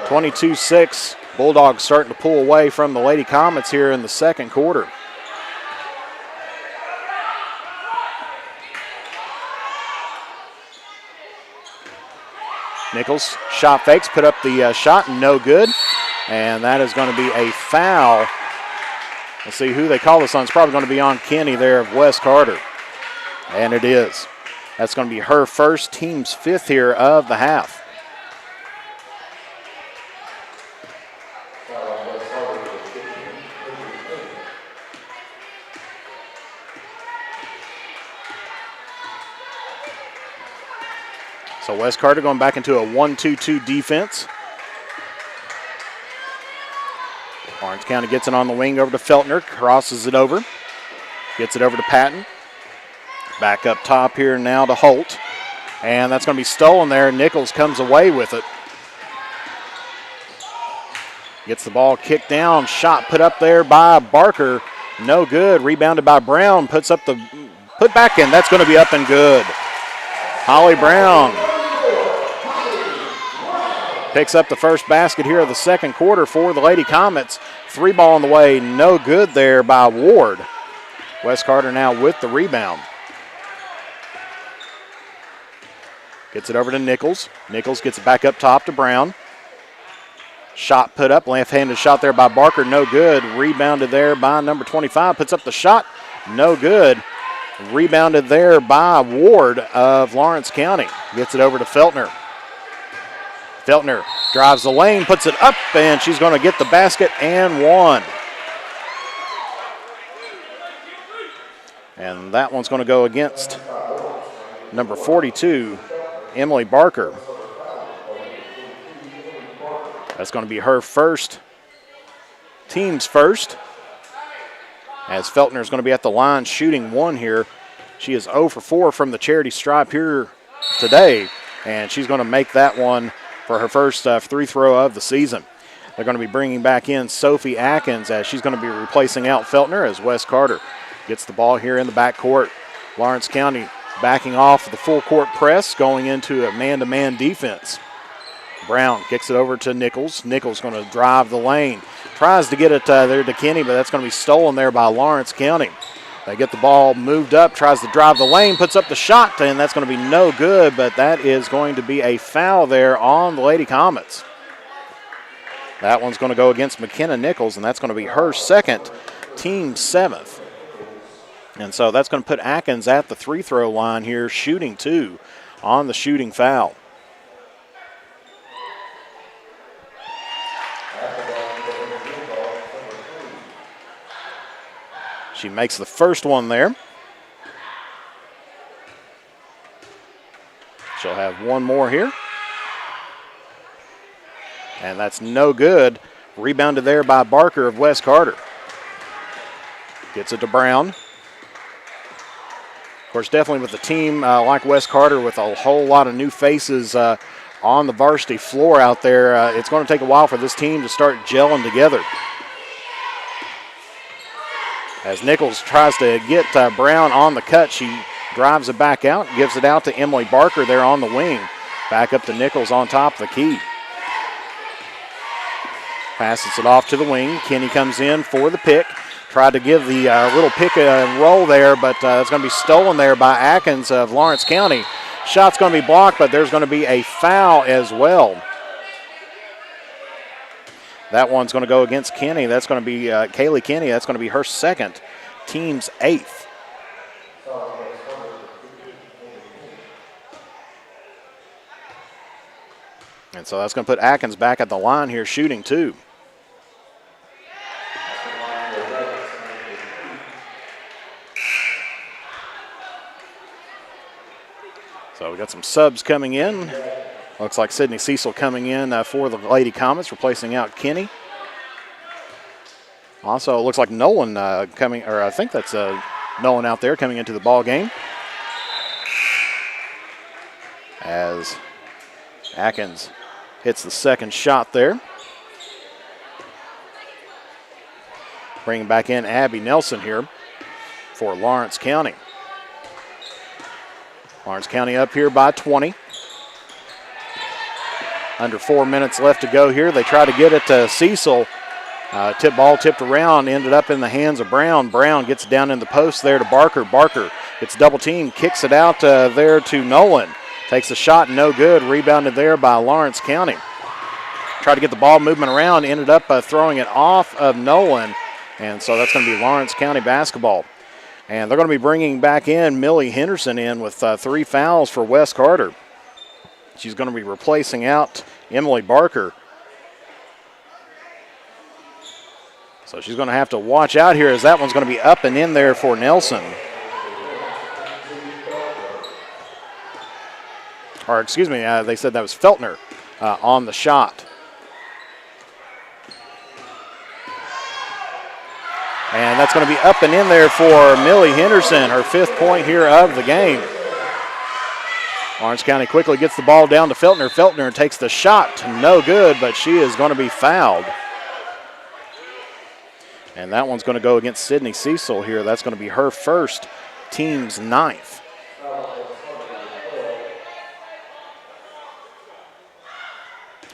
22-6. Bulldogs starting to pull away from the Lady Comets here in the second quarter. Nichols shot fakes, put up the shot, no good. And that is going to be a foul. Let's see who they call this on. It's probably going to be on Kenny there of West Carter. And it is. That's going to be her first, team's fifth here of the half. So West Carter going back into a 1-2-2 defense. Lawrence County gets it on the wing over to Feltner, crosses it over, gets it over to Patton. Back up top here now to Holt. And that's going to be stolen there. Nichols comes away with it. Gets the ball kicked down, shot put up there by Barker. No good, rebounded by Brown, puts up the put back in. That's going to be up and good. Holly Brown picks up the first basket here of the second quarter for the Lady Comets. 3 ball on the way, no good there by Ward. West Carter now with the rebound. Gets it over to Nichols. Nichols gets it back up top to Brown. Shot put up, left-handed shot there by Barker, no good. Rebounded there by number 25, puts up the shot, no good. Rebounded there by Ward of Lawrence County. Gets it over to Feltner. Feltner drives the lane, puts it up, and she's going to get the basket and one. And that one's going to go against number 42, Emily Barker. That's going to be her first, team's first, as Feltner is going to be at the line shooting one here. She is 0 for 4 from the charity stripe here today, and she's going to make that one for her first free throw of the season. They're going to be bringing back in Sophie Atkins as she's going to be replacing out Feltner as West Carter gets the ball here in the backcourt. Lawrence County backing off the full court press, going into a man-to-man defense. Brown kicks it over to Nichols. Nichols going to drive the lane. Tries to get it there to Kenny, but that's going to be stolen there by Lawrence County. They get the ball moved up, tries to drive the lane, puts up the shot, and that's going to be no good, but that is going to be a foul there on the Lady Comets. That one's going to go against McKenna Nichols, and that's going to be her second, team 7th. And so that's going to put Atkins at the free throw line here, shooting 2 on the shooting foul. She makes the first one there. She'll have one more here. And that's no good. Rebounded there by Barker of West Carter. Gets it to Brown. Of course, definitely with a team like West Carter with a whole lot of new faces on the varsity floor out there, it's going to take a while for this team to start gelling together. As Nichols tries to get Brown on the cut, she drives it back out, gives it out to Emily Barker there on the wing. Back up to Nichols on top of the key. Passes it off to the wing. Kenny comes in for the pick. Tried to give the little pick and roll there, but it's going to be stolen there by Atkins of Lawrence County. Shot's going to be blocked, but there's going to be a foul as well. That one's going to go against Kenny. That's going to be Kaylee Kenny. That's going to be her second, team's 8th. And so that's going to put Atkins back at the line here shooting 2. So we got some subs coming in. Looks like Sydney Cecil coming in for the Lady Comets, replacing out Kenny. Also, it looks like Nolan coming, or I think that's Nolan out there coming into the ball game. As Atkins hits the second shot there. Bringing back in Abby Nelson here for Lawrence County. Lawrence County up here by 20. Under 4 minutes left to go here. They try to get it to Cecil. Ball tipped around, ended up in the hands of Brown. Brown gets down in the post there to Barker. Barker gets double teamed, kicks it out there to Nolan. Takes a shot, no good. Rebounded there by Lawrence County. Tried to get the ball movement around, ended up throwing it off of Nolan. And so that's going to be Lawrence County basketball. And they're going to be bringing back in Millie Henderson in with 3 fouls for Wes Carter. She's going to be replacing out Emily Barker. So she's going to have to watch out here as that one's going to be up and in there for Nelson. Or excuse me, they said that was Feltner on the shot. And that's going to be up and in there for Millie Henderson, her 5th point here of the game. Lawrence County quickly gets the ball down to Feltner. Feltner takes the shot, no good, but she is going to be fouled. And that one's going to go against Sydney Cecil here. That's going to be her first, team's 9th.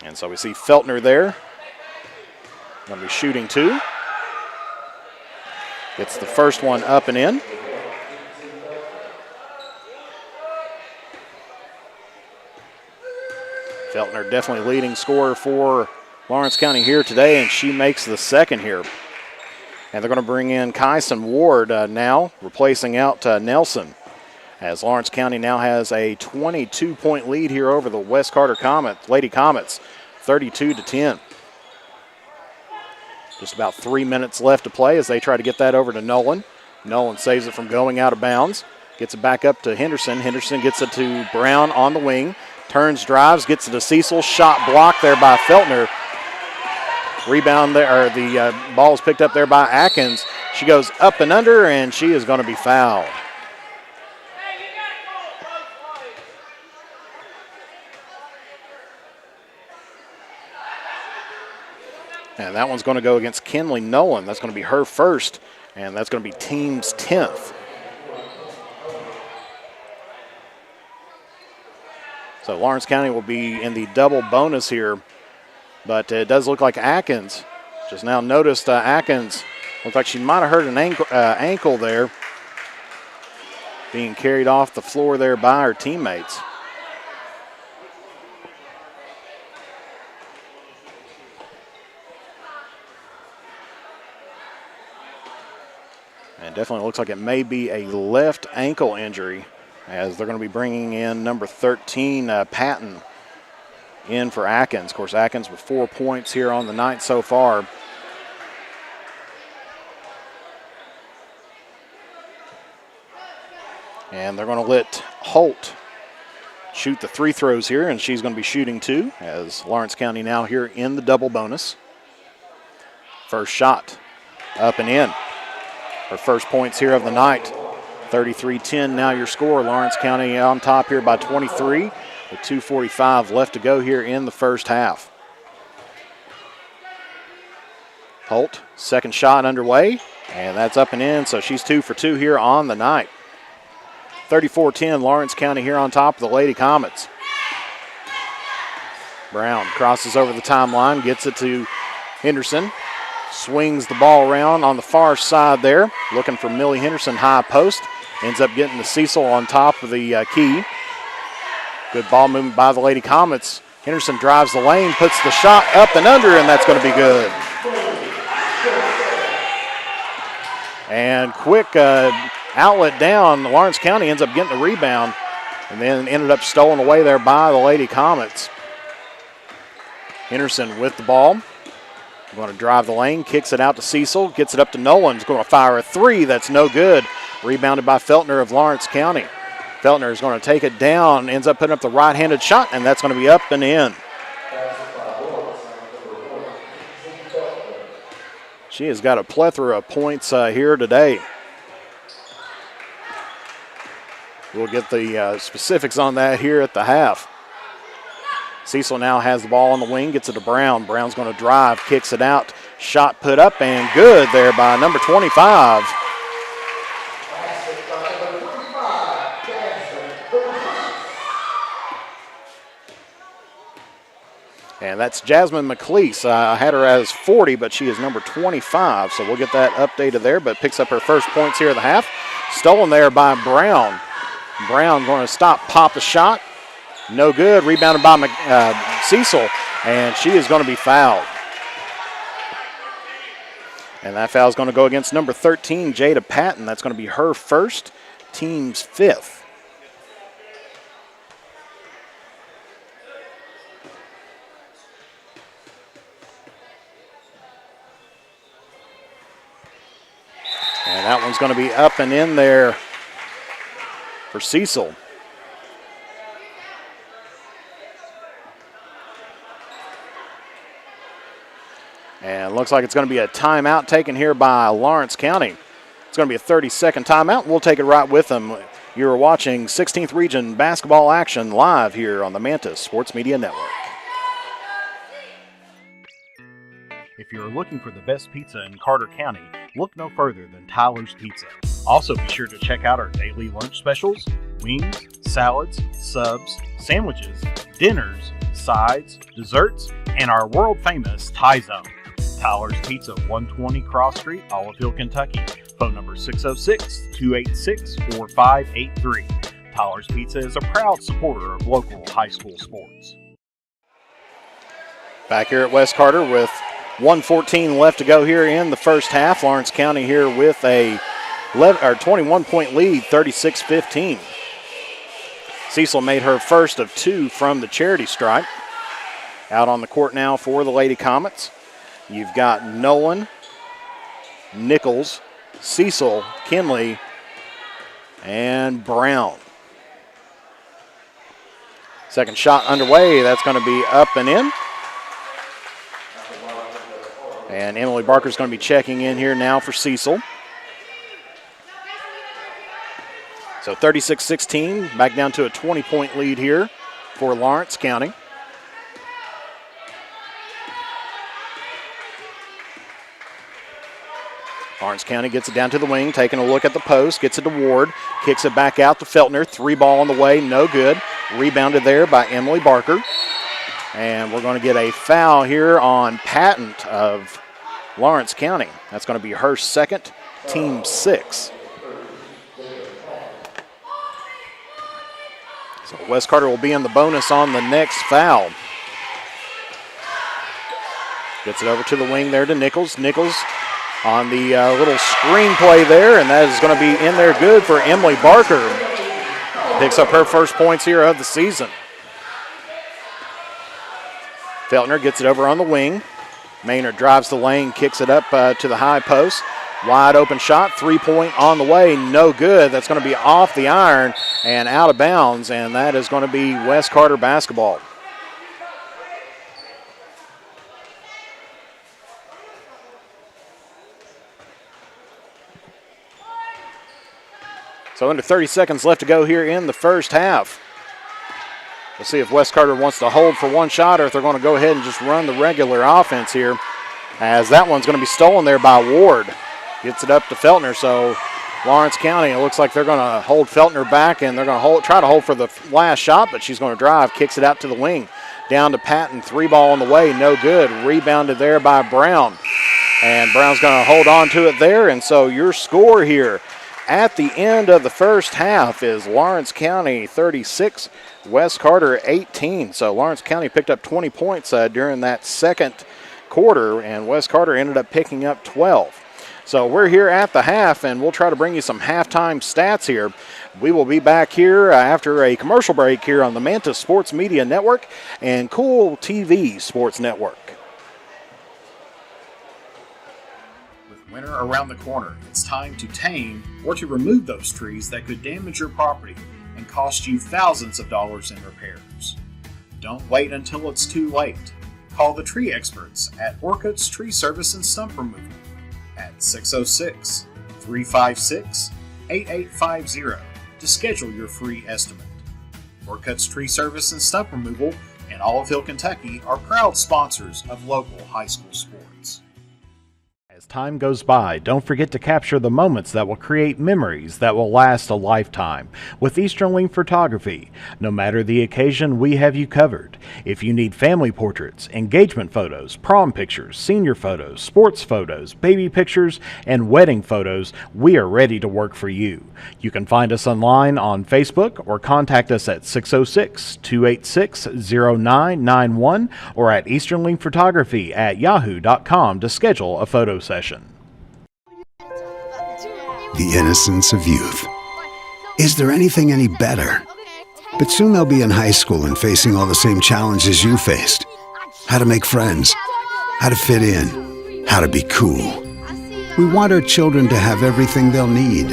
And so we see Feltner there. Going to be shooting 2. Gets the first one up and in. Feltner definitely leading scorer for Lawrence County here today, and she makes the second here. And they're going to bring in Kyson Ward now, replacing out Nelson, as Lawrence County now has a 22-point lead here over the West Carter Lady Comets, 32-10. Just about 3 minutes left to play as they try to get that over to Nolan. Nolan saves it from going out of bounds. Gets it back up to Henderson. Henderson gets it to Brown on the wing. Turns, drives, gets it to Cecil. Shot blocked there by Feltner. Rebound there, or the ball is picked up there by Atkins. She goes up and under, and she is going to be fouled. And that one's going to go against Kinley Nolan. That's going to be her first, and that's going to be team's 10th. So Lawrence County will be in the double bonus here, but it does look like Atkins. Just now noticed Atkins looked like she might have hurt an ankle there, being carried off the floor there by her teammates. And definitely looks like it may be a left ankle injury, as they're going to be bringing in number 13, Patton, in for Atkins. Of course, Atkins with 4 points here on the night so far. And they're going to let Holt shoot the 3 throws here, and she's going to be shooting 2, as Lawrence County now here in the double bonus. First shot, up and in. Her first points here of the night. 33-10 now your score. Lawrence County on top here by 23 with 2:45 left to go here in the first half. Holt, second shot underway, and that's up and in, so she's 2 for 2 here on the night. 34-10, Lawrence County here on top of the Lady Comets. Brown crosses over the timeline, gets it to Henderson. Swings the ball around on the far side there, looking for Millie Henderson high post. Ends up getting to Cecil on top of the key. Good ball movement by the Lady Comets. Henderson drives the lane, puts the shot up and under, and that's going to be good. And quick outlet down. Lawrence County ends up getting the rebound and then ended up stolen away there by the Lady Comets. Henderson with the ball. Going to drive the lane, kicks it out to Cecil, gets it up to Nolan. He's going to fire a three. That's no good. Rebounded by Feltner of Lawrence County. Feltner is going to take it down, ends up putting up the right-handed shot, and that's going to be up and in. She has got a plethora of points here today. We'll get the specifics on that here at the half. Cecil now has the ball on the wing, gets it to Brown. Brown's going to drive, kicks it out. Shot put up and good there by number 25. And that's Jasmine McLeese. I had her as 40, but she is number 25. So we'll get that updated there, but picks up her first points here in the half. Stolen there by Brown. Brown going to stop, pop the shot. No good. Rebounded by Cecil, and she is going to be fouled. And that foul is going to go against number 13, Jada Patton. That's going to be her first, team's fifth. And that one's going to be up and in there for Cecil. And looks like it's going to be a timeout taken here by Lawrence County. It's going to be a 30-second timeout. We'll take it right with them. You're watching 16th Region basketball action live here on the Mantis Sports Media Network. If you're looking for the best pizza in Carter County, look no further than Tyler's Pizza. Also be sure to check out our daily lunch specials, wings, salads, subs, sandwiches, dinners, sides, desserts, and our world-famous Thai Zone. Tyler's Pizza, 120 Cross Street, Olive Hill, Kentucky. Phone number 606-286-4583. Tyler's Pizza is a proud supporter of local high school sports. Back here at West Carter with 1:14 left to go here in the first half. Lawrence County here with a 21-point lead, 36-15. Cecil made her first of two from the charity stripe. Out on the court now for the Lady Comets. You've got Nolan, Nichols, Cecil, Kinley, and Brown. Second shot underway. That's going to be up and in. And Emily Barker's going to be checking in here now for Cecil. So 36-16, back down to a 20-point lead here for Lawrence County. Lawrence County gets it down to the wing, taking a look at the post, gets it to Ward, kicks it back out to Feltner. Three ball on the way, no good. Rebounded there by Emily Barker. And we're going to get a foul here on Patton of Lawrence County. That's going to be her second, team six. So West Carter will be in the bonus on the next foul. Gets it over to the wing there to Nichols. Nichols on the little screen play there, and that is going to be in there good for Emily Barker. Picks up her first points here of the season. Feltner gets it over on the wing. Maynard drives the lane, kicks it up to the high post. Wide open shot, three-point on the way, no good. That's going to be off the iron and out of bounds, and that is going to be West Carter basketball. So under 30 seconds left to go here in the first half. We'll see if West Carter wants to hold for one shot or if they're going to go ahead and just run the regular offense here, as that one's going to be stolen there by Ward. Gets it up to Feltner, so Lawrence County, it looks like they're going to hold Feltner back, and they're going to try to hold for the last shot, but she's going to drive, kicks it out to the wing. Down to Patton, three ball on the way, no good. Rebounded there by Brown. And Brown's going to hold on to it there, and so your score here, at the end of the first half is Lawrence County 36, West Carter 18. So Lawrence County picked up 20 points during that second quarter, and West Carter ended up picking up 12. So we're here at the half, and we'll try to bring you some halftime stats here. We will be back here after a commercial break here on the Manta Sports Media Network and Cool TV Sports Network. Winter around the corner, it's time to tame or to remove those trees that could damage your property and cost you thousands of dollars in repairs. Don't wait until it's too late. Call the tree experts at Orcutt's Tree Service and Stump Removal at 606-356-8850 to schedule your free estimate. Orcutt's Tree Service and Stump Removal in Olive Hill, Kentucky are proud sponsors of local high school sports. As time goes by, don't forget to capture the moments that will create memories that will last a lifetime with Easterling Photography. No matter the occasion, we have you covered. If you need family portraits, engagement photos, prom pictures, senior photos, sports photos, baby pictures, and wedding photos, we are ready to work for you. You can find us online on Facebook or contact us at 606-286-0991 or at easterlingphotography@yahoo.com to schedule a photo session. The innocence of youth. Is there anything any better? But soon they'll be in high school and facing all the same challenges you faced. How to make friends, how to fit in, how to be cool. We want our children to have everything they'll need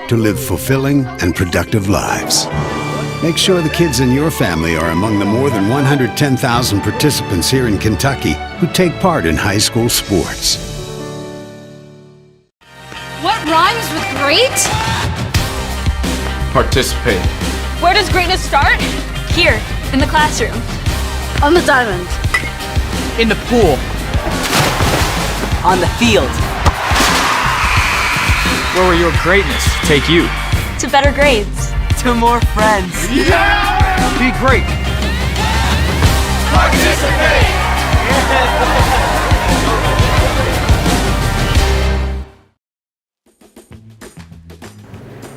to live fulfilling and productive lives. Make sure the kids in your family are among the more than 110,000 participants here in Kentucky who take part in high school sports. What rhymes with great? Participate. Where does greatness start? Here, in the classroom. On the diamond. In the pool. On the field. Where will your greatness take you? To better grades. To more friends. Yeah! Be great. Participate!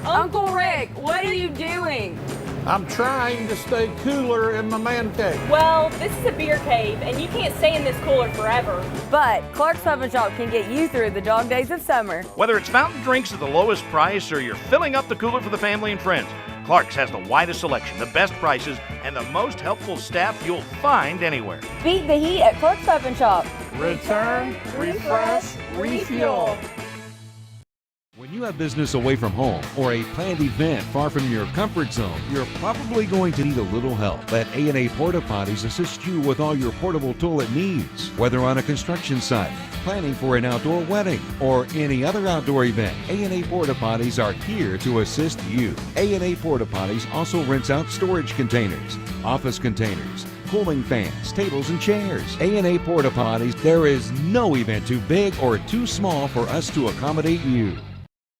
Uncle Rick, what are you doing? I'm trying to stay cooler in my man cave. Well, this is a beer cave, and you can't stay in this cooler forever. But Clark's Pub & Shop can get you through the dog days of summer. Whether it's fountain drinks at the lowest price or you're filling up the cooler for the family and friends, Clark's has the widest selection, the best prices, and the most helpful staff you'll find anywhere. Beat the heat at Clark's Pub & Shop. Return, refresh, refuel. When you have business away from home or a planned event far from your comfort zone, you're probably going to need a little help. Let A&A Porta Potties assist you with all your portable toilet needs. Whether on a construction site, planning for an outdoor wedding, or any other outdoor event, A&A Porta Potties are here to assist you. A&A Porta Potties also rents out storage containers, office containers, cooling fans, tables, and chairs. A&A Porta Potties, there is no event too big or too small for us to accommodate you.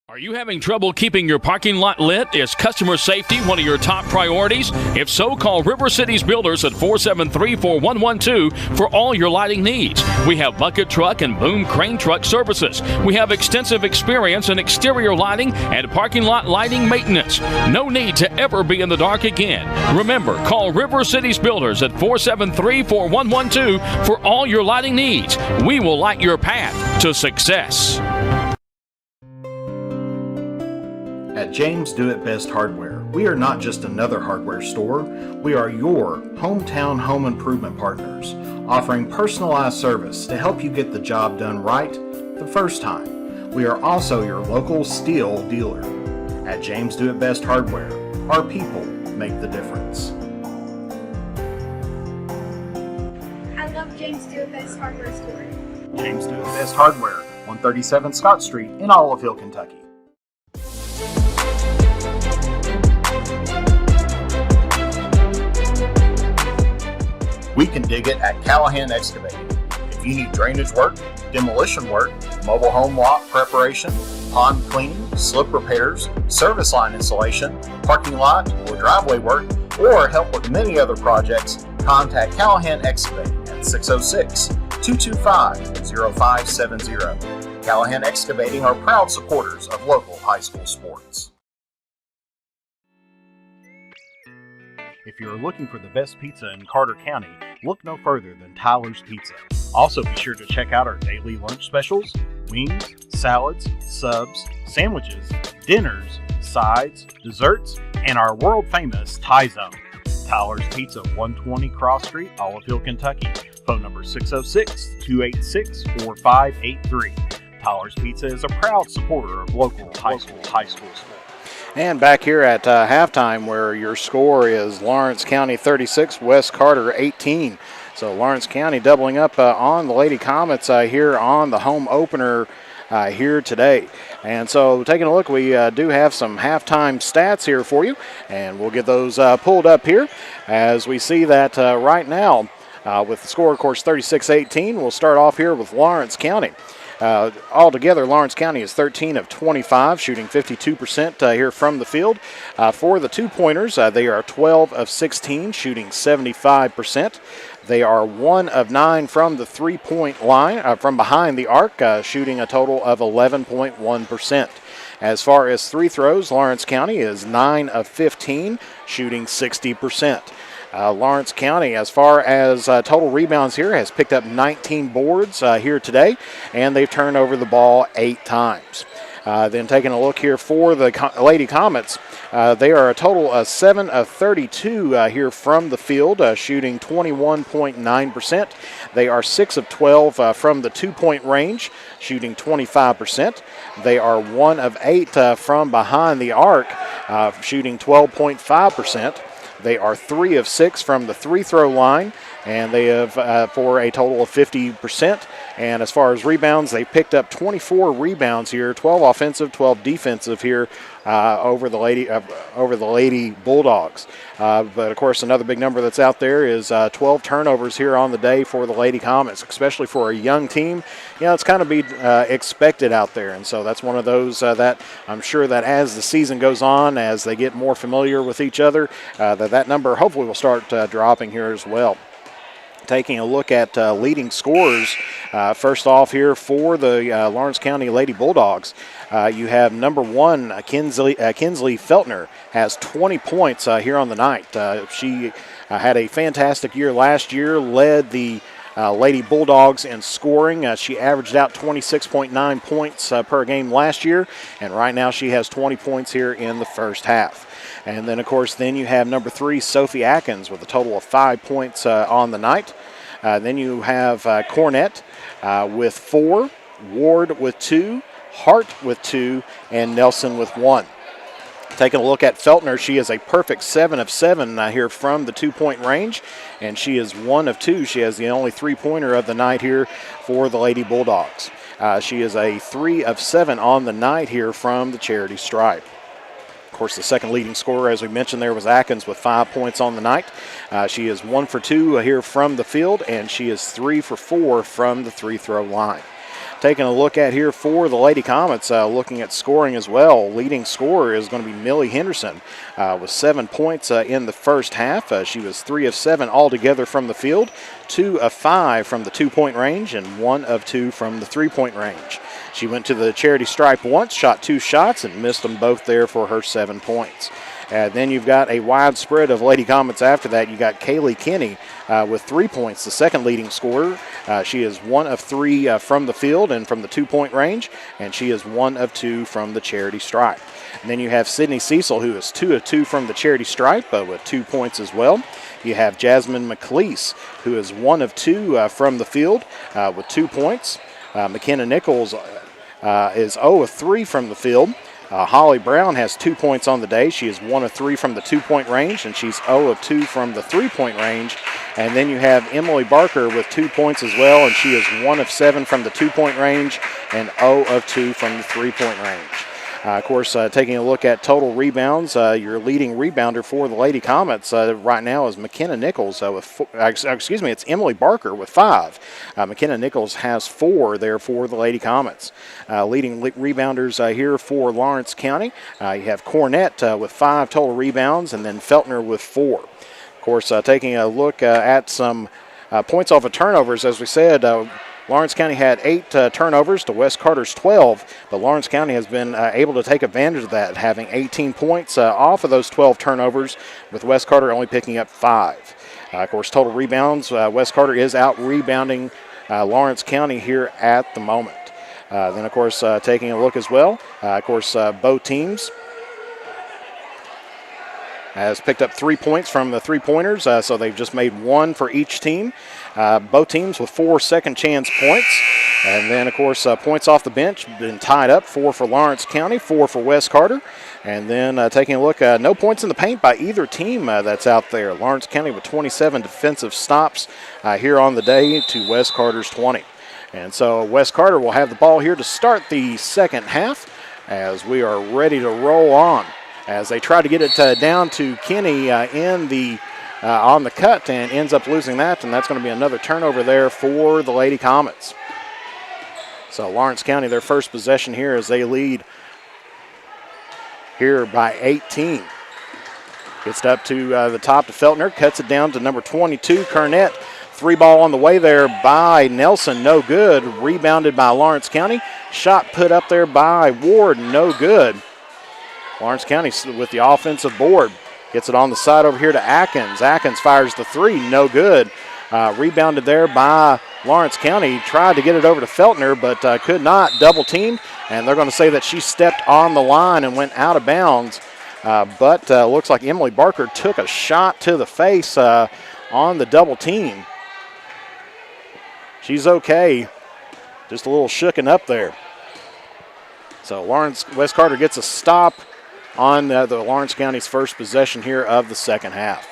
Are you having trouble keeping your parking lot lit? Is customer safety one of your top priorities? If so, call River Cities Builders at 473-4112 for all your lighting needs. We have bucket truck and boom crane truck services. We have extensive experience in exterior lighting and parking lot lighting maintenance. No need to ever be in the dark again. Remember, call River Cities Builders at 473-4112 for all your lighting needs. We will light your path to success. At James Do It Best Hardware, we are not just another hardware store, we are your hometown home improvement partners, offering personalized service to help you get the job done right the first time. We are also your local steel dealer. At James Do It Best Hardware, our people make the difference. I love James Do It Best Hardware Store. James Do It Best Hardware, 137 Scott Street in Olive Hill, Kentucky. We can dig it at Callahan Excavating. If you need drainage work, demolition work, mobile home lot preparation, pond cleaning, slip repairs, service line installation, parking lot or driveway work, or help with many other projects, contact Callahan Excavating at 606-225-0570. Callahan Excavating are proud supporters of local high school sports. If you're looking for the best pizza in Carter County, look no further than Tyler's Pizza. Also be sure to check out our daily lunch specials, wings, salads, subs, sandwiches, dinners, sides, desserts, and our world famous Thai Zone. Tyler's Pizza, 120 Cross Street, Olive Hill, Kentucky. Phone number 606-286-4583. Tyler's Pizza is a proud supporter of local high school sports. And back here at halftime, where your score is Lawrence County 36, West Carter 18. So Lawrence County doubling up on the Lady Comets here on the home opener here today. And so taking a look, we do have some halftime stats here for you, and we'll get those pulled up here as we see that right now with the score, of course, 36-18. We'll start off here with Lawrence County. Altogether, Lawrence County is 13 of 25, shooting 52% here from the field. For the two-pointers, they are 12 of 16, shooting 75%. They are 1 of 9 from the three-point line, from behind the arc, shooting a total of 11.1%. As far as free throws, Lawrence County is 9 of 15, shooting 60%. Lawrence County, as far as total rebounds here, has picked up 19 boards here today, and they've turned over the ball 8 times. Then taking a look here for the Lady Comets, they are a total of 7 of 32 here from the field, shooting 21.9%. They are 6 of 12 from the two-point range, shooting 25%. They are 1 of 8 from behind the arc, shooting 12.5%. They are 3 of 6 from the free-throw line, and they have for a total of 50%. And as far as rebounds, they picked up 24 rebounds here, 12 offensive, 12 defensive here over the Lady Bulldogs. But of course, another big number that's out there is 12 turnovers here on the day for the Lady Comets, especially for a young team. You know, it's kind of be expected out there, and so that's one of those that I'm sure that as the season goes on, as they get more familiar with each other, that number hopefully will start dropping here as well. Taking a look at leading scorers, first off here for the Lawrence County Lady Bulldogs, you have number 1, Kinsley Feltner, has 20 points here on the night. She had a fantastic year last year, led the Lady Bulldogs in scoring. She averaged out 26.9 points per game last year, and right now she has 20 points here in the first half. And then, of course, then you have number 3, Sophie Atkins, with a total of 5 points on the night. Then you have Cornett with 4, Ward with 2, Hart with 2, and Nelson with 1. Taking a look at Feltner, she is a perfect 7 of 7 here from the two-point range, and she is 1 of 2. She has the only three-pointer of the night here for the Lady Bulldogs. She is a 3 of 7 on the night here from the charity stripe. Of course, the second leading scorer, as we mentioned there, was Atkins with 5 points on the night. She is 1 for 2 here from the field, and she is 3 for 4 from the free-throw line. Taking a look at here for the Lady Comets, looking at scoring as well. Leading scorer is going to be Millie Henderson with 7 points in the first half. She was 3 of 7 altogether from the field, 2 of 5 from the two-point range, and 1 of 2 from the three-point range. She went to the charity stripe once, shot 2 shots, and missed them both there for her 7 points. Then you've got a wide spread of Lady Comets after that. You got Kaylee Kinney with 3 points, the second leading scorer. She is 1 of 3 from the field and from the two-point range, and she is 1 of 2 from the charity stripe. And then you have Sydney Cecil, who is 2 of 2 from the charity stripe with 2 points as well. You have Jasmine McLeese, who is 1 of 2 from the field with 2 points. McKenna Nichols is 0 of 3 from the field. Holly Brown has 2 points on the day. She is 1 of 3 from the two-point range, and she's 0 of 2 from the three-point range. And then you have Emily Barker with 2 points as well, and she is 1 of 7 from the two-point range and 0 of 2 from the three-point range. Of course, taking a look at total rebounds, your leading rebounder for the Lady Comets right now is McKenna Nichols it's Emily Barker with 5. McKenna Nichols has 4 there for the Lady Comets. Leading rebounders here for Lawrence County, you have Cornett with 5 total rebounds, and then Feltner with 4. Of course, taking a look at some points off of turnovers, as we said, Lawrence County had 8 turnovers to West Carter's 12, but Lawrence County has been able to take advantage of that, having 18 points off of those 12 turnovers, with West Carter only picking up 5. Of course, total rebounds, West Carter is out-rebounding Lawrence County here at the moment. Then, of course, taking a look as well, both teams has picked up 3 points from the three-pointers, so they've just made 1 for each team. Both teams with 4 second-chance points. And then, of course, points off the bench been tied up, 4 for Lawrence County, 4 for West Carter. And then taking a look, no points in the paint by either team that's out there. Lawrence County with 27 defensive stops here on the day to West Carter's 20. And so West Carter will have the ball here to start the second half as we are ready to roll on, as they try to get it down to Kenny on the cut, and ends up losing that, and that's going to be another turnover there for the Lady Comets. So Lawrence County, their first possession here as they lead here by 18. Gets it up to the top to Feltner, cuts it down to number 22, Cornett. 3 ball on the way there by Nelson, no good. Rebounded by Lawrence County. Shot put up there by Ward, no good. Lawrence County with the offensive board. Gets it on the side over here to Atkins. Atkins fires the 3, no good. Rebounded there by Lawrence County. Tried to get it over to Feltner, but could not. Double teamed, and they're going to say that she stepped on the line and went out of bounds. But looks like Emily Barker took a shot to the face on the double team. She's okay. Just a little shooken up there. So West Carter gets a stop on the Lawrence County's first possession here of the second half.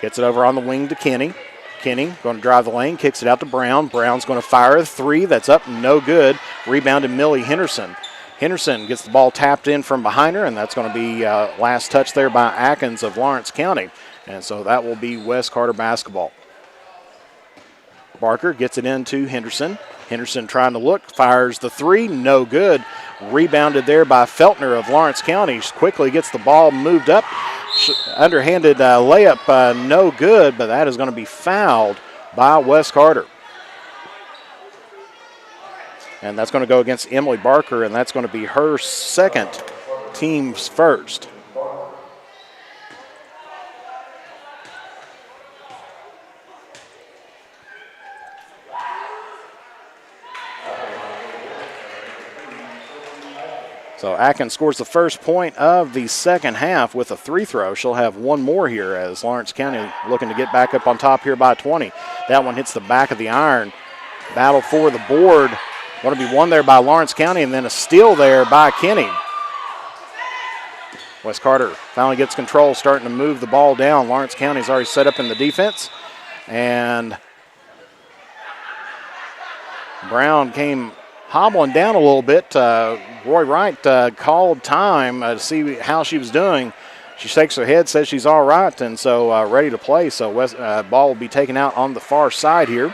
Gets it over on the wing to Kenny. Kenny going to drive the lane, kicks it out to Brown. Brown's going to fire a 3. That's up, no good. Rebounded Millie Henderson. Henderson gets the ball tapped in from behind her, and that's going to be last touch there by Atkins of Lawrence County. And so that will be West Carter basketball. Barker gets it into Henderson. Henderson trying to look, fires the 3, no good. Rebounded there by Feltner of Lawrence County. She quickly gets the ball moved up. Underhanded layup, no good, but that is going to be fouled by West Carter. And that's going to go against Emily Barker, and that's going to be her second, team's first. So Atkins scores the first point of the second half with a 3 throw. She'll have 1 more here as Lawrence County looking to get back up on top here by 20. That one hits the back of the iron. Battle for the board. Going to be won there by Lawrence County, and then a steal there by Kenny. West Carter finally gets control, starting to move the ball down. Lawrence County's already set up in the defense. And Brown came hobbling down a little bit. Roy Wright called time to see how she was doing. She shakes her head, says she's all right, and so ready to play. So ball will be taken out on the far side here.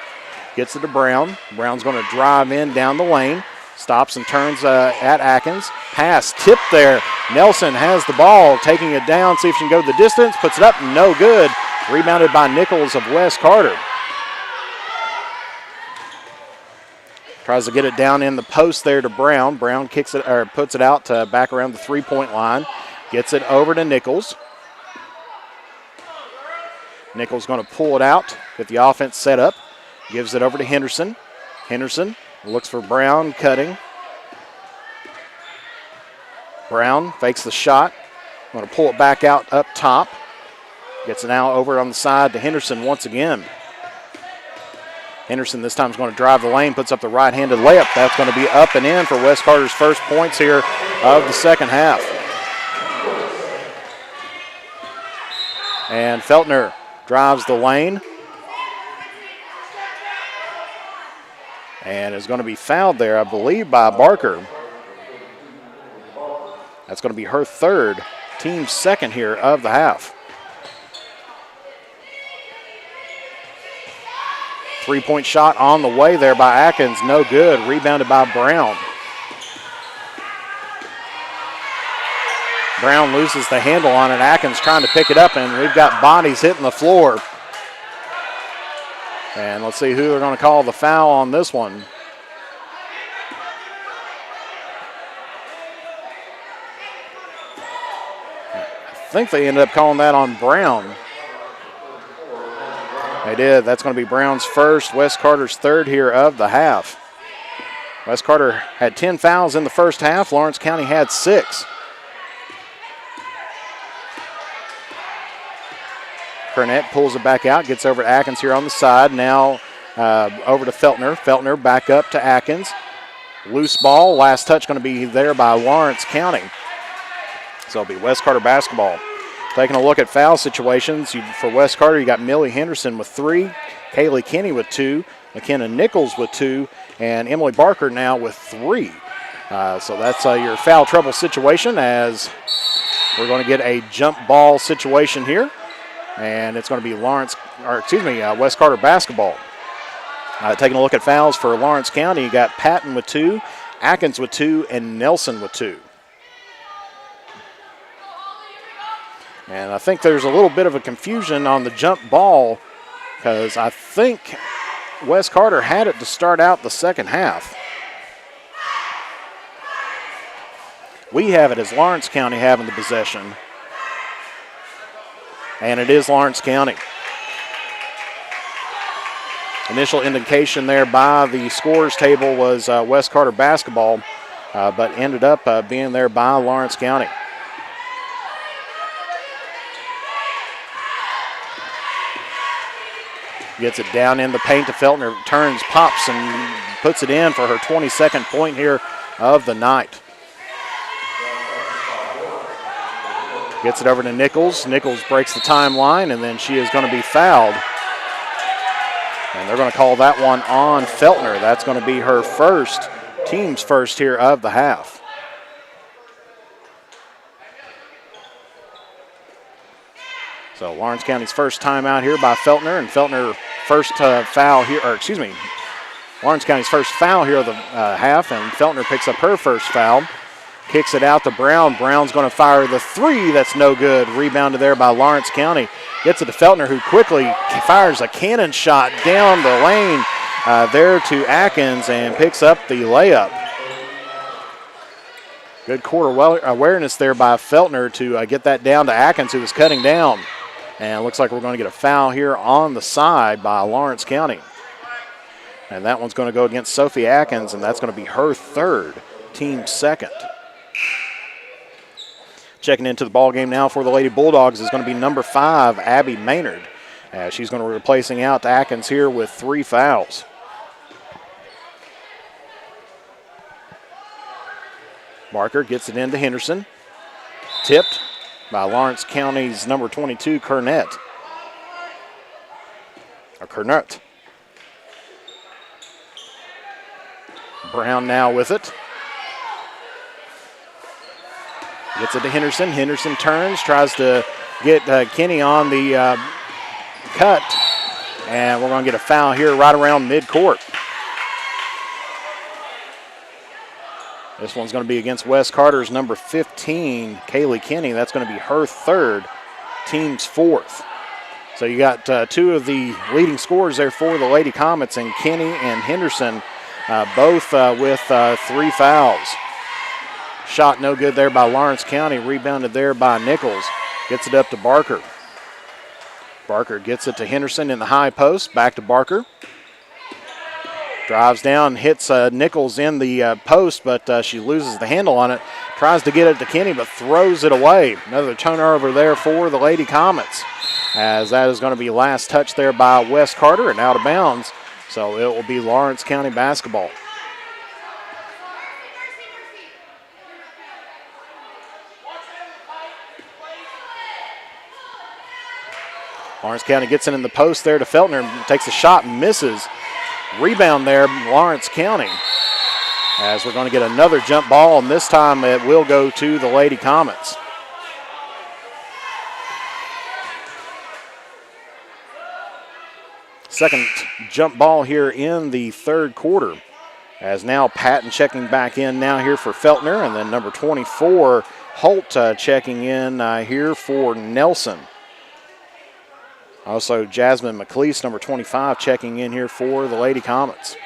Gets it to Brown. Brown's going to drive in down the lane. Stops and turns at Atkins. Pass tipped there. Nelson has the ball, taking it down, see if she can go the distance. Puts it up, no good. Rebounded by Nichols of West Carter. Tries to get it down in the post there to Brown. Brown kicks it or puts it out back around the 3-point line. Gets it over to Nichols. Nichols going to pull it out, get the offense set up. Gives it over to Henderson. Henderson looks for Brown cutting. Brown fakes the shot. Going to pull it back out up top. Gets it now over on the side to Henderson once again. Henderson this time is going to drive the lane, puts up the right-handed layup. That's going to be up and in for West Carter's first points here of the second half. And Feltner drives the lane. And is going to be fouled there, I believe, by Barker. That's going to be her third, team's second here of the half. 3-point shot on the way there by Atkins, no good. Rebounded by Brown. Brown loses the handle on it. Atkins trying to pick it up, and we've got bodies hitting the floor. And let's see who they're going to call the foul on this one. I think they ended up calling that on Brown. They did. That's going to be Brown's first, Wes Carter's third here of the half. Wes Carter had 10 fouls in the first half. Lawrence County had 6. Burnett pulls it back out, gets over to Atkins here on the side. Now over to Feltner. Feltner back up to Atkins. Loose ball. Last touch going to be there by Lawrence County. So it'll be Wes Carter basketball. Taking a look at foul situations, for Wes Carter, you got Millie Henderson with 3, Kaylee Kinney with 2, McKenna Nichols with 2, and Emily Barker now with 3. So that's your foul trouble situation, as we're going to get a jump ball situation here. And it's going to be Wes Carter basketball. Taking a look at fouls for Lawrence County, you got Patton with 2, Atkins with 2, and Nelson with 2. And I think there's a little bit of a confusion on the jump ball, because I think Wes Carter had it to start out the second half. We have it as Lawrence County having the possession. And it is Lawrence County. Initial indication there by the scores table was Wes Carter basketball, but ended up being there by Lawrence County. Gets it down in the paint to Feltner, turns, pops, and puts it in for her 22nd point here of the night. Gets it over to Nichols. Nichols breaks the timeline, and then she is going to be fouled. And they're going to call that one on Feltner. That's going to be her first, team's first here of the half. So Lawrence County's first timeout here by Feltner, and Feltner first foul here, Lawrence County's first foul here of the half, and Feltner picks up her first foul. Kicks it out to Brown. Brown's going to fire the 3. That's no good. Rebounded there by Lawrence County. Gets it to Feltner, who quickly fires a cannon shot down the lane there to Atkins and picks up the layup. Good court awareness there by Feltner to get that down to Atkins, who was cutting down. And it looks like we're going to get a foul here on the side by Lawrence County. And that one's going to go against Sophie Atkins, and that's going to be her third, team second. Checking into the ball game now for the Lady Bulldogs is going to be number 5, Abby Maynard. She's going to be replacing out Atkins here with 3 fouls. Barker gets it into Henderson. Tipped by Lawrence County's number 22, Cornett. Brown now with it. Gets it to Henderson. Henderson turns, tries to get Kinney on the cut. And we're going to get a foul here right around midcourt. This one's going to be against Wes Carter's number 15, Kaylee Kinney. That's going to be her third, team's fourth. So you got 2 of the leading scorers there for the Lady Comets, and Kinney and Henderson both with 3 fouls. Shot no good there by Lawrence County. Rebounded there by Nichols. Gets it up to Barker. Barker gets it to Henderson in the high post. Back to Barker. Drives down, hits Nichols in the post, but she loses the handle on it. Tries to get it to Kinney, but throws it away. Another turnover there for the Lady Comets, as that is going to be last touch there by Wes Carter and out of bounds. So it will be Lawrence County basketball. Lawrence County gets it in the post there to Feltner. Takes a shot, misses. Rebound there, Lawrence County. As we're going to get another jump ball, and this time it will go to the Lady Comets. Second jump ball here in the third quarter. As now Patton checking back in now here for Feltner, and then number 24, Holt checking in here for Nelson. Also, Jasmine McLeese, number 25, checking in here for the Lady Comets.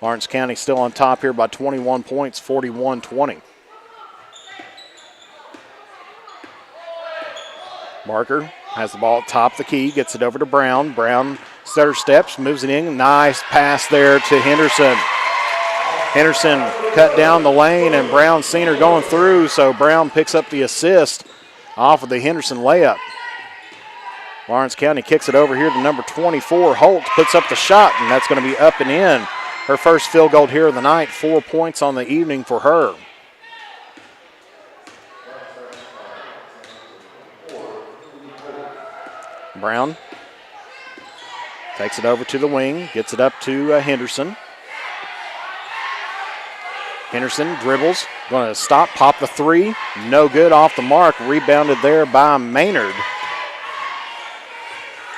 Lawrence County still on top here by 21 points, 41-20. Barker has the ball at top of the key, gets it over to Brown. Brown stutter steps, moves it in. Nice pass there to Henderson. Henderson cut down the lane, and Brown seen her going through, so Brown picks up the assist off of the Henderson layup. Lawrence County kicks it over here to number 24. Holt puts up the shot, and that's going to be up and in. Her first field goal here of the night, 4 points on the evening for her. Brown takes it over to the wing, gets it up to Henderson. Henderson dribbles, going to stop, pop the three. No good, off the mark. Rebounded there by Maynard.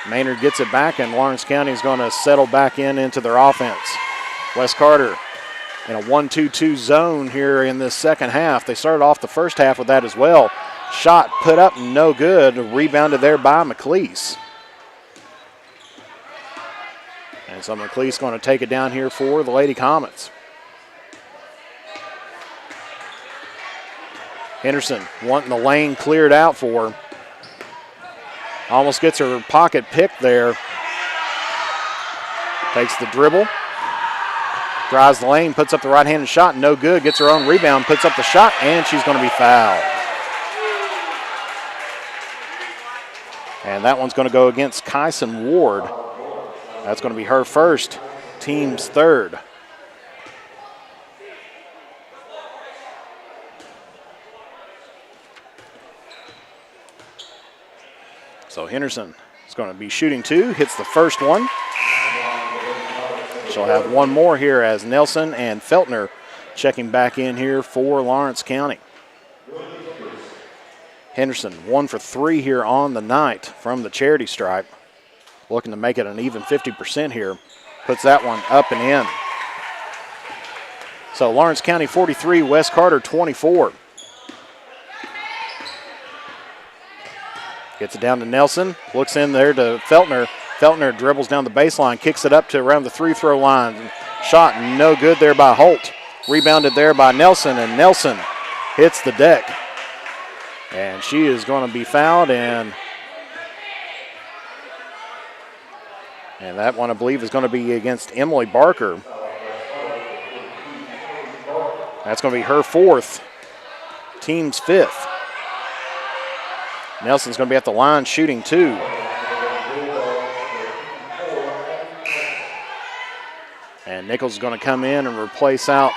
Maynard gets it back, and Lawrence County is going to settle back into their offense. Wes Carter in a 1-2-2 zone here in this second half. They started off the first half with that as well. Shot put up, no good. Rebounded there by McLeese. And so McLeese going to take it down here for the Lady Comets. Henderson wanting the lane cleared out for her. Almost gets her pocket picked there. Takes the dribble. Drives the lane, puts up the right-handed shot, no good. Gets her own rebound, puts up the shot, and she's going to be fouled. And that one's going to go against Kyson Ward. That's going to be her first, team's third. So Henderson is going to be shooting two, hits the first one. She'll have one more here as Nelson and Feltner checking back in here for Lawrence County. Henderson 1 for 3 here on the night from the charity stripe. Looking to make it an even 50% here. Puts that one up and in. So Lawrence County 43, West Carter 24. Gets it down to Nelson, looks in there to Feltner. Feltner dribbles down the baseline, kicks it up to around the free-throw line. Shot no good there by Holt. Rebounded there by Nelson, and Nelson hits the deck. And she is going to be fouled, and that one, I believe, is going to be against Emily Barker. That's going to be her fourth, team's fifth. Nelson's going to be at the line shooting two. And Nichols is going to come in and replace out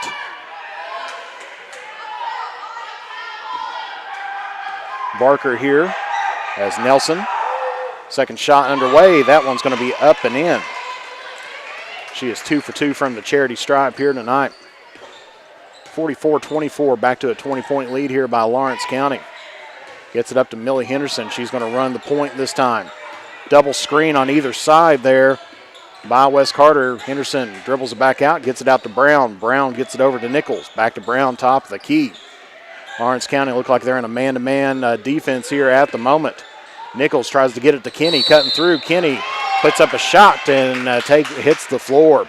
Barker here as Nelson. Second shot underway. That one's going to be up and in. She is 2 for 2 from the charity stripe here tonight. 44-24, back to a 20-point lead here by Lawrence County. Gets it up to Millie Henderson. She's going to run the point this time. Double screen on either side there by Wes Carter. Henderson dribbles it back out, gets it out to Brown. Brown gets it over to Nichols. Back to Brown, top of the key. Lawrence County look like they're in a man-to-man defense here at the moment. Nichols tries to get it to Kenny, cutting through. Kenny puts up a shot and hits the floor.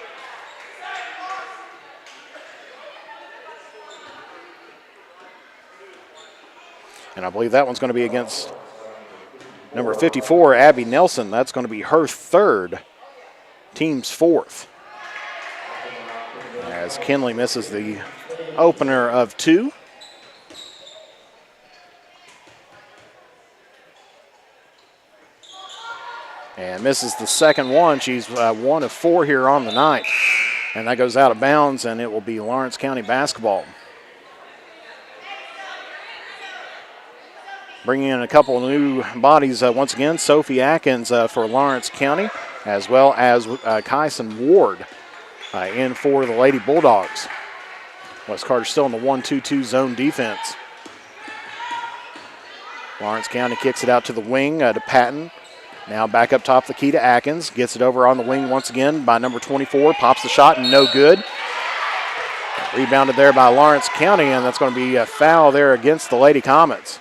And I believe that one's going to be against number 54, Abby Nelson. That's going to be her third, team's fourth. As Kinley misses the opener of two. And misses the second one. She's 1 of 4 here on the night. And that goes out of bounds, and it will be Lawrence County basketball. Bringing in a couple of new bodies once again. Sophie Atkins for Lawrence County, as well as Kyson Ward in for the Lady Bulldogs. West Carter still in the 1-2-2 zone defense. Lawrence County kicks it out to the wing to Patton. Now back up top of the key to Atkins. Gets it over on the wing once again by number 24. Pops the shot and no good. Rebounded there by Lawrence County, and that's going to be a foul there against the Lady Comets.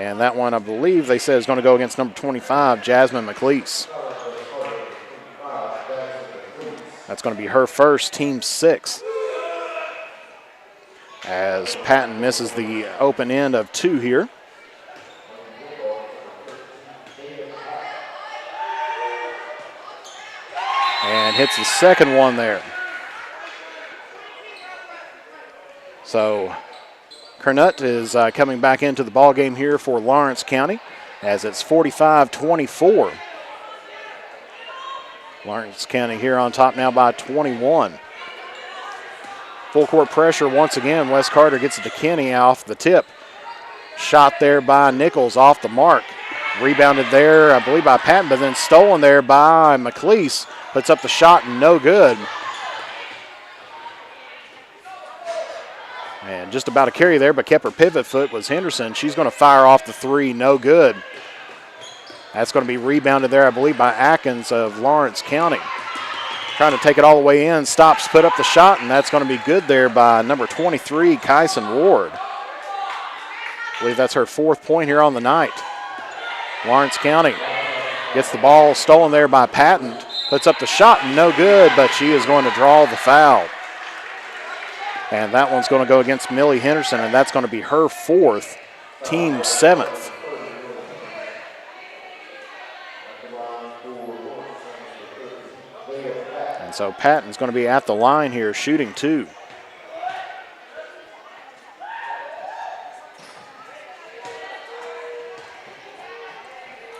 And that one, I believe they said, is going to go against number 25, Jasmine McLeese. That's going to be her first, team 6. As Patton misses the open end of 2 here. And hits the second one there. So Kernut is coming back into the ball game here for Lawrence County as it's 45-24. Lawrence County here on top now by 21. Full court pressure once again. Wes Carter gets it to Kenny off the tip. Shot there by Nichols off the mark. Rebounded there, I believe, by Patton, but then stolen there by McLeese. Puts up the shot and no good. And just about a carry there, but kept her pivot foot was Henderson. She's going to fire off the 3, no good. That's going to be rebounded there, I believe, by Atkins of Lawrence County. Trying to take it all the way in, stops, put up the shot, and that's going to be good there by number 23, Kyson Ward. I believe that's her 4th point here on the night. Lawrence County gets the ball stolen there by Patton, puts up the shot, and no good, but she is going to draw the foul. And that one's going to go against Millie Henderson, and that's going to be her 4th, team 7th. And so Patton's going to be at the line here, shooting 2.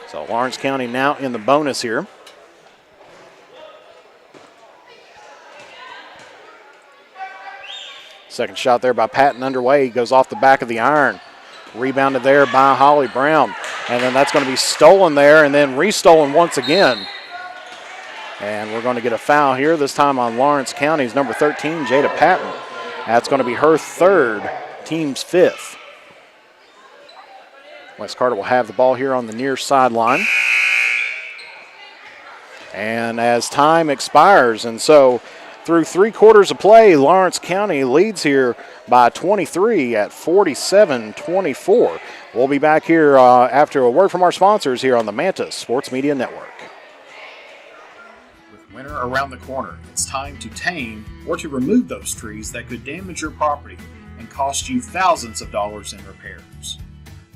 So Lawrence County now in the bonus here. Second shot there by Patton underway. He goes off the back of the iron. Rebounded there by Holly Brown. And then that's going to be stolen there and then restolen once again. And we're going to get a foul here, this time on Lawrence County's number 13, Jada Patton. That's going to be her 3rd, team's 5th. Wes Carter will have the ball here on the near sideline. And as time expires, and so through 3 quarters of play, Lawrence County leads here by 23 at 47-24. We'll be back here after a word from our sponsors here on the Mantis Sports Media Network. With winter around the corner, it's time to tame or to remove those trees that could damage your property and cost you thousands of dollars in repairs.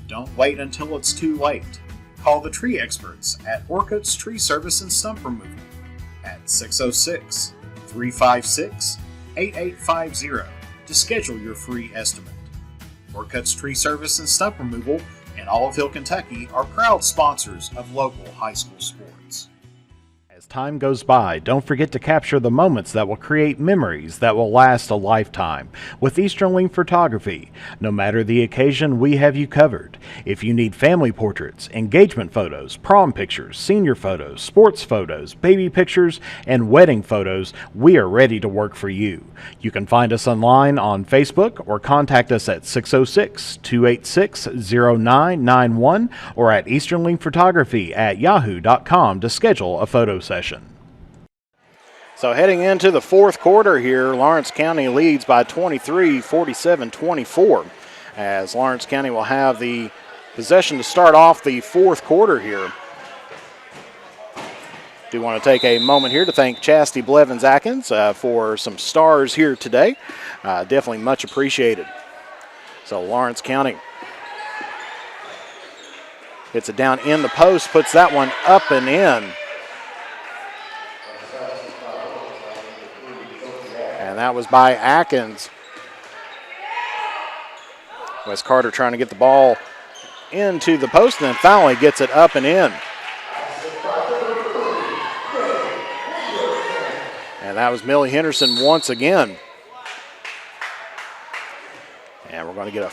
Don't wait until it's too late. Call the tree experts at Orcutt's Tree Service and Stump Removal at 606-356-8850 to schedule your free estimate. Orcutt's Tree Service and Stump Removal in Olive Hill, Kentucky are proud sponsors of local high school sports. As time goes by, don't forget to capture the moments that will create memories that will last a lifetime with Easternling Photography. No matter the occasion, we have you covered. If you need family portraits, engagement photos, prom pictures, senior photos, sports photos, baby pictures, and wedding photos, we are ready to work for you. You can find us online on Facebook or contact us at 606-286-0991 or at easternlingphotography@yahoo.com to schedule a photo session. So heading into the 4th quarter here, Lawrence County leads by 23, 47-24, as Lawrence County will have the possession to start off the 4th quarter here. Do want to take a moment here to thank Chastity Blevins Atkins for some stars here today. Definitely much appreciated. So Lawrence County hits it down in the post, puts that one up and in. And that was by Atkins. Wes Carter trying to get the ball into the post and then finally gets it up and in. And that was Millie Henderson once again. And we're going to get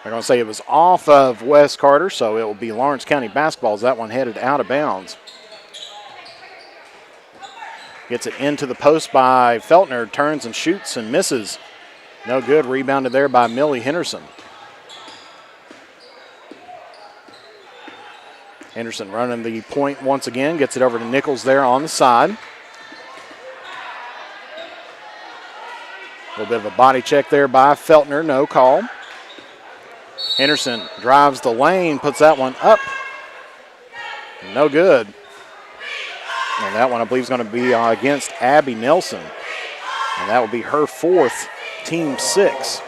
they're going to say it was off of Wes Carter, so it will be Lawrence County basketball as that one headed out of bounds. Gets it into the post by Feltner, turns and shoots and misses. No good, rebounded there by Millie Henderson. Henderson running the point once again, gets it over to Nichols there on the side. A little bit of a body check there by Feltner, no call. Henderson drives the lane, puts that one up. No good. And that one, I believe, is going to be against Abby Nelson. And that will be her fourth, team 6.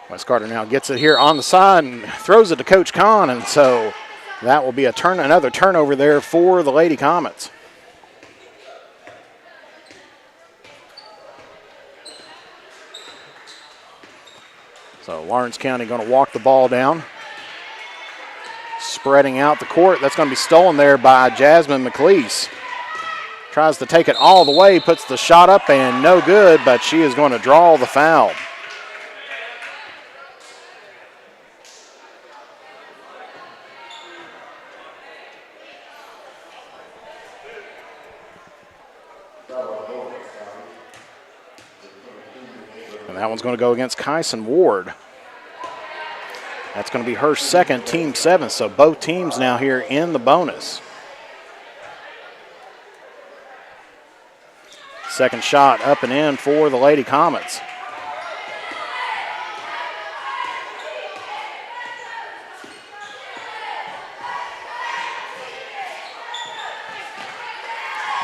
West Carter now gets it here on the side and throws it to Coach Kahn, and so that will be another turnover there for the Lady Comets. So Lawrence County going to walk the ball down. Spreading out the court. That's going to be stolen there by Jasmine McLeese. Tries to take it all the way, puts the shot up and no good, but she is going to draw the foul. And that one's going to go against Kyson Ward. That's going to be her second, team 7, so both teams now here in the bonus. Second shot up and in for the Lady Comets.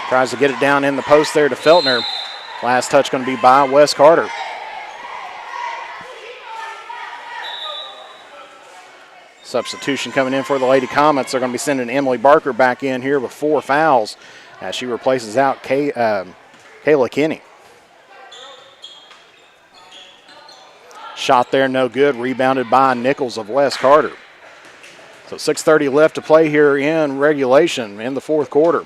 Tries to get it down in the post there to Feltner. Last touch going to be by Wes Carter. Substitution coming in for the Lady Comets. They're going to be sending Emily Barker back in here with 4 fouls as she replaces out Kayla Kinney. Shot there, no good. Rebounded by Nichols of West Carter. So 6:30 left to play here in regulation in the fourth quarter.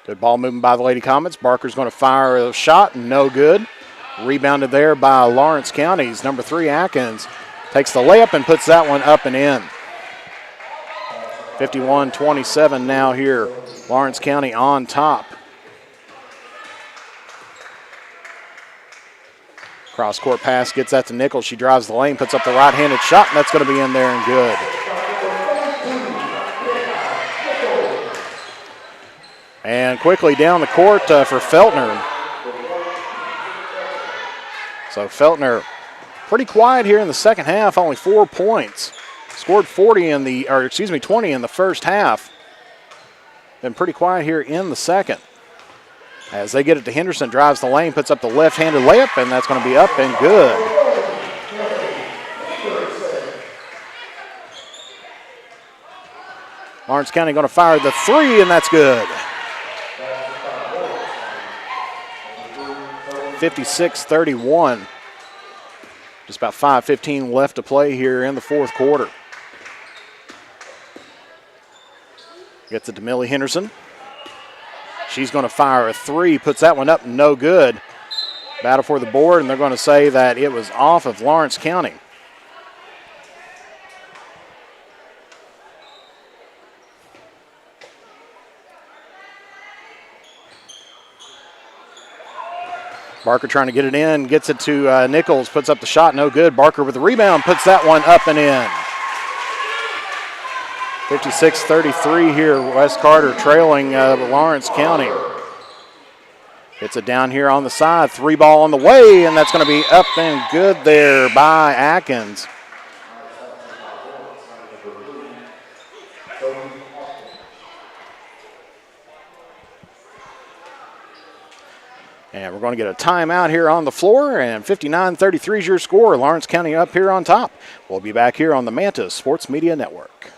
Good ball movement by the Lady Comets. Barker's going to fire a shot, no good. Rebounded there by Lawrence County's number 3, Atkins. Takes the layup and puts that one up and in. 51-27 now here. Lawrence County on top. Cross-court pass gets that to Nichols. She drives the lane, puts up the right-handed shot, and that's going to be in there and good. And quickly down the court for Feltner. So Feltner pretty quiet here in the second half, only 4 points. Scored 20 in the first half. Been pretty quiet here in the second. As they get it to Henderson, drives the lane, puts up the left-handed layup, and that's going to be up and good. Lawrence County going to fire the 3, and that's good. 56-31. Just about 5:15 left to play here in the fourth quarter. Gets it to Millie Henderson. She's going to fire a 3, puts that one up, no good. Battle for the board, and they're going to say that it was off of Lawrence County. Barker trying to get it in, gets it to Nichols, puts up the shot, no good. Barker with the rebound, puts that one up and in. 56-33 here, West Carter trailing Lawrence County. Gets it down here on the side, 3 ball on the way, and that's going to be up and good there by Atkins. And we're going to get a timeout here on the floor, and 59-33 is your score. Lawrence County up here on top. We'll be back here on the Mantis Sports Media Network.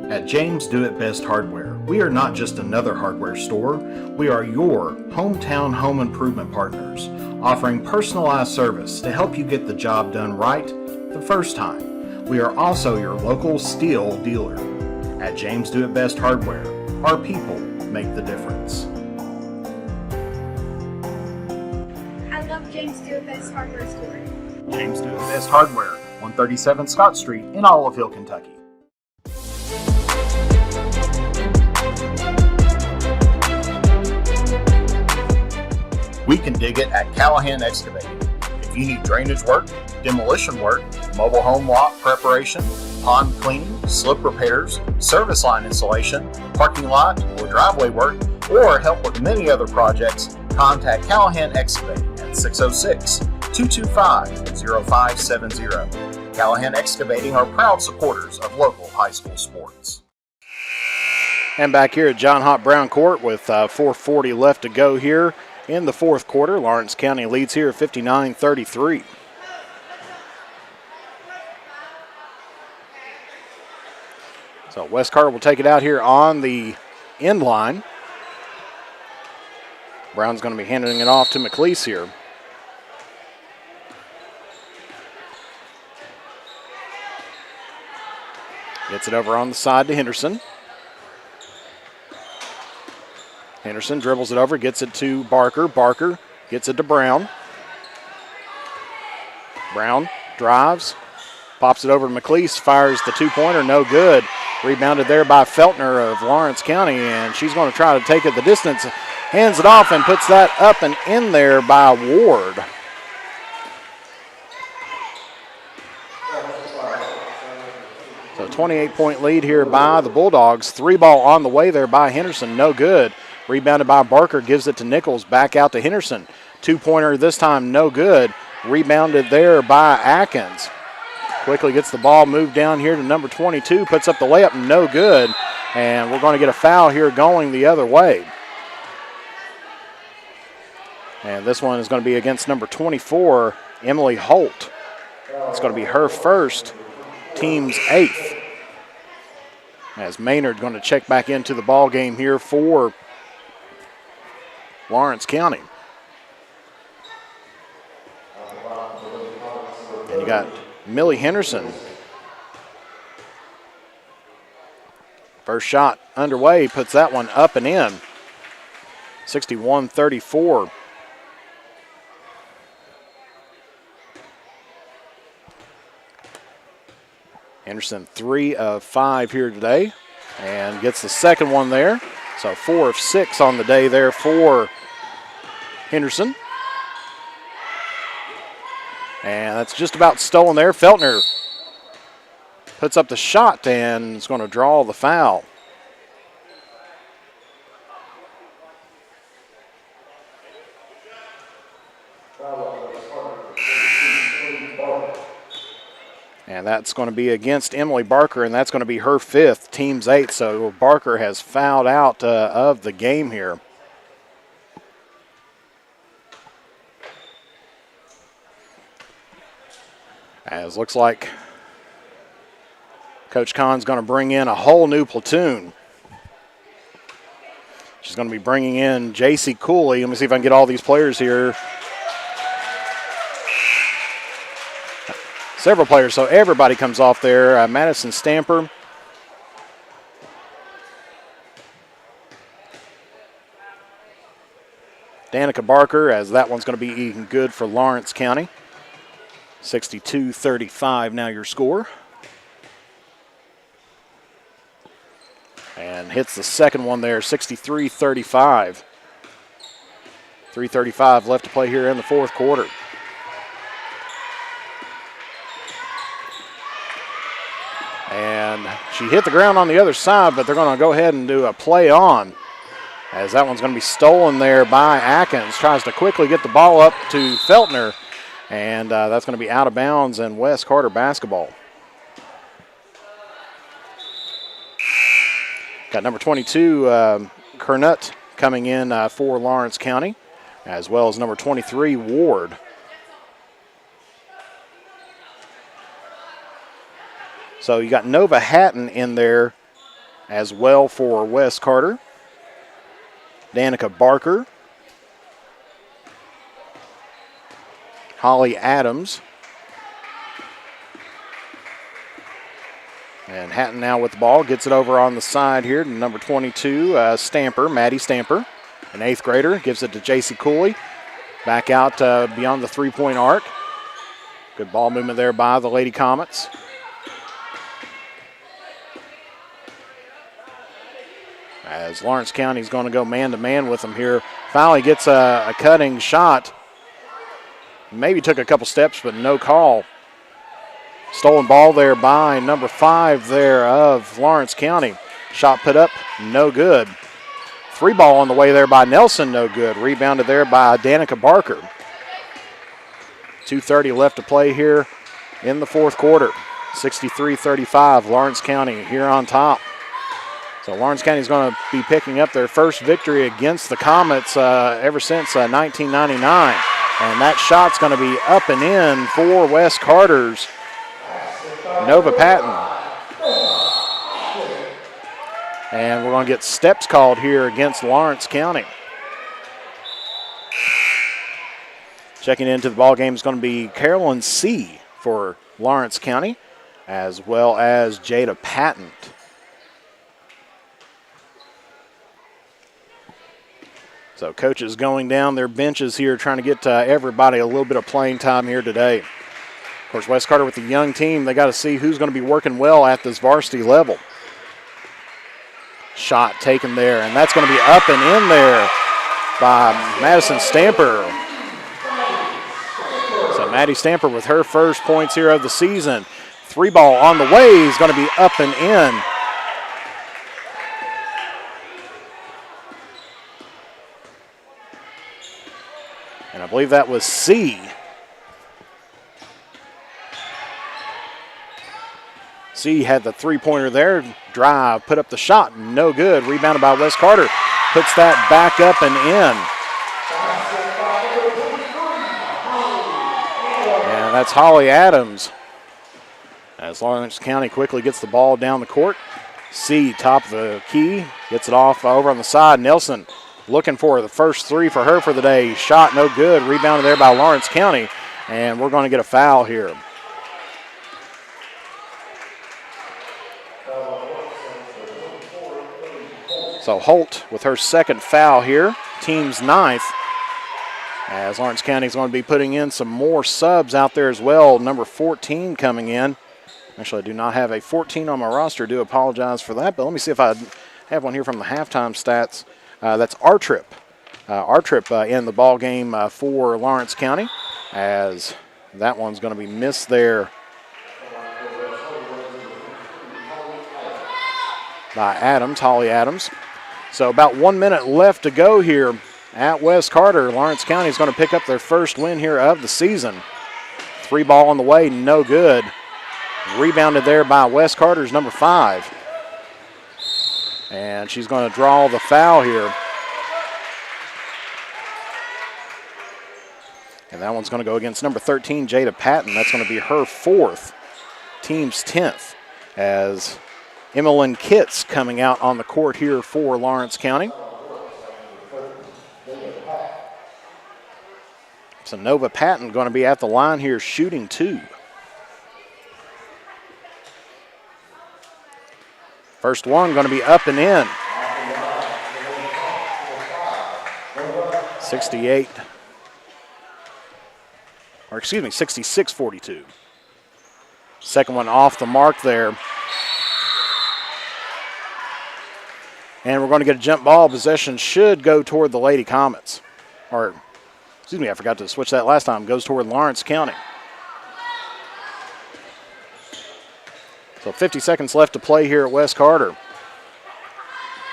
At James Do It Best Hardware, we are not just another hardware store. We are your hometown home improvement partners, offering personalized service to help you get the job done right the first time. We are also your local steel dealer. At James Do It Best Hardware, our people make the difference. I love James Do It Best Hardware Store. James Do It Best Hardware, 137 Scott Street in Olive Hill, Kentucky. we can dig it at Callahan Excavating. If you need drainage work, demolition work, mobile home lot preparation, pond cleaning, slip repairs, service line installation, parking lot or driveway work, or help with many other projects, contact Callahan Excavating at 606-225-0570. Callahan Excavating are proud supporters of local high school sports. And back here at John Hott Brown Court with 4:40 left to go here in the fourth quarter. Lawrence County leads here 59-33. So West Carter will take it out here on the end line. Brown's going to be handing it off to McLeese here. Gets it over on the side to Henderson. Henderson dribbles it over, gets it to Barker. Barker gets it to Brown. Brown drives, pops it over to McLeese, fires the two-pointer, no good. Rebounded there by Feltner of Lawrence County, and she's going to try to take it the distance. Hands it off and puts that up and in there by Ward. So 28-point lead here by the Bulldogs. Three ball on the way there by Henderson, no good. Rebounded by Barker, gives it to Nichols, back out to Henderson. Two-pointer this time, no good. Rebounded there by Atkins. Quickly gets the ball moved down here to number 22, puts up the layup, no good. And we're going to get a foul here going the other way. And this one is going to be against number 24, Emily Holt. It's going to be her first, team's eighth. As Maynard going to check back into the ball game here for Lawrence County. And you got Millie Henderson. First shot underway, puts that one up and in. 61-34. Henderson 3 of 5 here today and gets the second one there. So 4 of 6 on the day there for Henderson. And that's just about stolen there. Feltner puts up the shot and is going to draw the foul. And that's going to be against Emily Barker, and that's going to be her fifth, team's eighth. So Barker has fouled out of the game here. As looks like Coach Kahn's going to bring in a whole new platoon. She's going to be bringing in J.C. Cooley. Let me see if I can get all these players here. Several players, so everybody comes off there. Madison Stamper. Danica Barker, as that one's going to be even good for Lawrence County. 62-35 now your score. And hits the second one there, 63-35. 3:35 left to play here in the fourth quarter. And she hit the ground on the other side, but they're going to go ahead and do a play on, as that one's going to be stolen there by Atkins. Tries to quickly get the ball up to Feltner, and that's going to be out of bounds and West Carter basketball. Got number 22, Kernut, coming in for Lawrence County, as well as number 23, Ward. So you got Nova Hatton in there as well for West Carter. Danica Barker. Holly Adams. And Hatton now with the ball. Gets it over on the side here to number 22, Stamper, Maddie Stamper. An eighth grader. Gives it to J.C. Cooley. Back out beyond the three-point arc. Good ball movement there by the Lady Comets. As Lawrence County is going to go man-to-man with them here Finally gets a cutting shot. Maybe took a couple steps, but no call. Stolen ball there by number 5 there of Lawrence County. Shot put up, no good. 3 ball on the way there by Nelson, no good. Rebounded there by Danica Barker. 2:30 left to play here in the fourth quarter. 63-35, Lawrence County here on top. So Lawrence County is going to be picking up their first victory against the Comets ever since 1999. And that shot's going to be up and in for West Carter's Nova Patton. And we're going to get steps called here against Lawrence County. Checking into the ball game is going to be Carolyn C. for Lawrence County, as well as Jada Patton. So coaches going down their benches here, trying to get everybody a little bit of playing time here today. Of course, West Carter with the young team, they got to see who's going to be working well at this varsity level. Shot taken there, and that's going to be up and in there by Madison Stamper. So Maddie Stamper with her first points here of the season. 3 ball on the way is going to be up and in. And I believe that was C. C had the 3-pointer there. Drive, put up the shot, no good. Rebounded by West Carter. Puts that back up and in. And that's Holly Adams. As Lawrence County quickly gets the ball down the court. C, top of the key, gets it off over on the side. Nelson looking for the first 3 for her for the day. Shot no good. Rebounded there by Lawrence County. And we're going to get a foul here. So Holt with her second foul here, team's 9th. As Lawrence County is going to be putting in some more subs out there as well. Number 14 coming in. Actually, I do not have a 14 on my roster. Do apologize for that, but let me see if I have one here from the halftime stats. That's R-Trip. R-Trip in the ball game for Lawrence County, as that one's going to be missed there by Adams, Holly Adams. So about 1 minute left to go here at West Carter. Lawrence County is going to pick up their first win here of the season. 3 ball on the way, no good. Rebounded there by West Carter's number 5. And she's going to draw the foul here. And that one's going to go against number 13, Jada Patton. That's going to be her 4th, team's 10th, as Emmeline Kitts coming out on the court here for Lawrence County. So Nova Patton going to be at the line here shooting 2. First one going to be up and in. 66-42. Second one off the mark there. And we're going to get a jump ball. Possession should go toward the Lady Comets. Or, excuse me, I forgot to switch that last time. Goes toward Lawrence County. So 50 seconds left to play here at West Carter.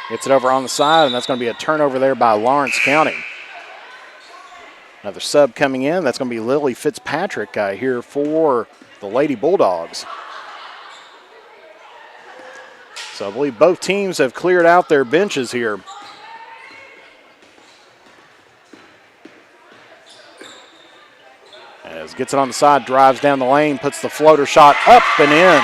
Gets it over on the side, and that's going to be a turnover there by Lawrence County. Another sub coming in. That's going to be Lily Fitzpatrick here for the Lady Bulldogs. So I believe both teams have cleared out their benches here. As gets it on the side, drives down the lane, puts the floater shot up and in.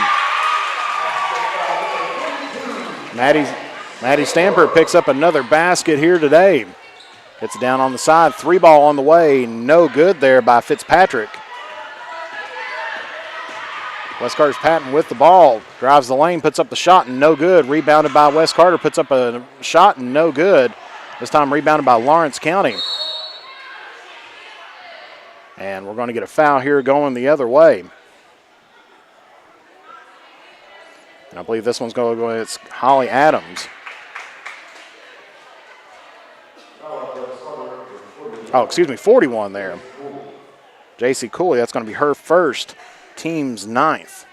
Maddie Stamper picks up another basket here today. Gets it down on the side, 3 ball on the way, no good there by Fitzpatrick. West Carter's Patton with the ball, drives the lane, puts up the shot, and no good. Rebounded by West Carter, puts up a shot, and no good. This time rebounded by Lawrence County. And we're going to get a foul here going the other way. And I believe this one's going to go against Holly Adams. Oh, excuse me, 41 there. J.C. Cooley, that's going to be her first, team's 9th.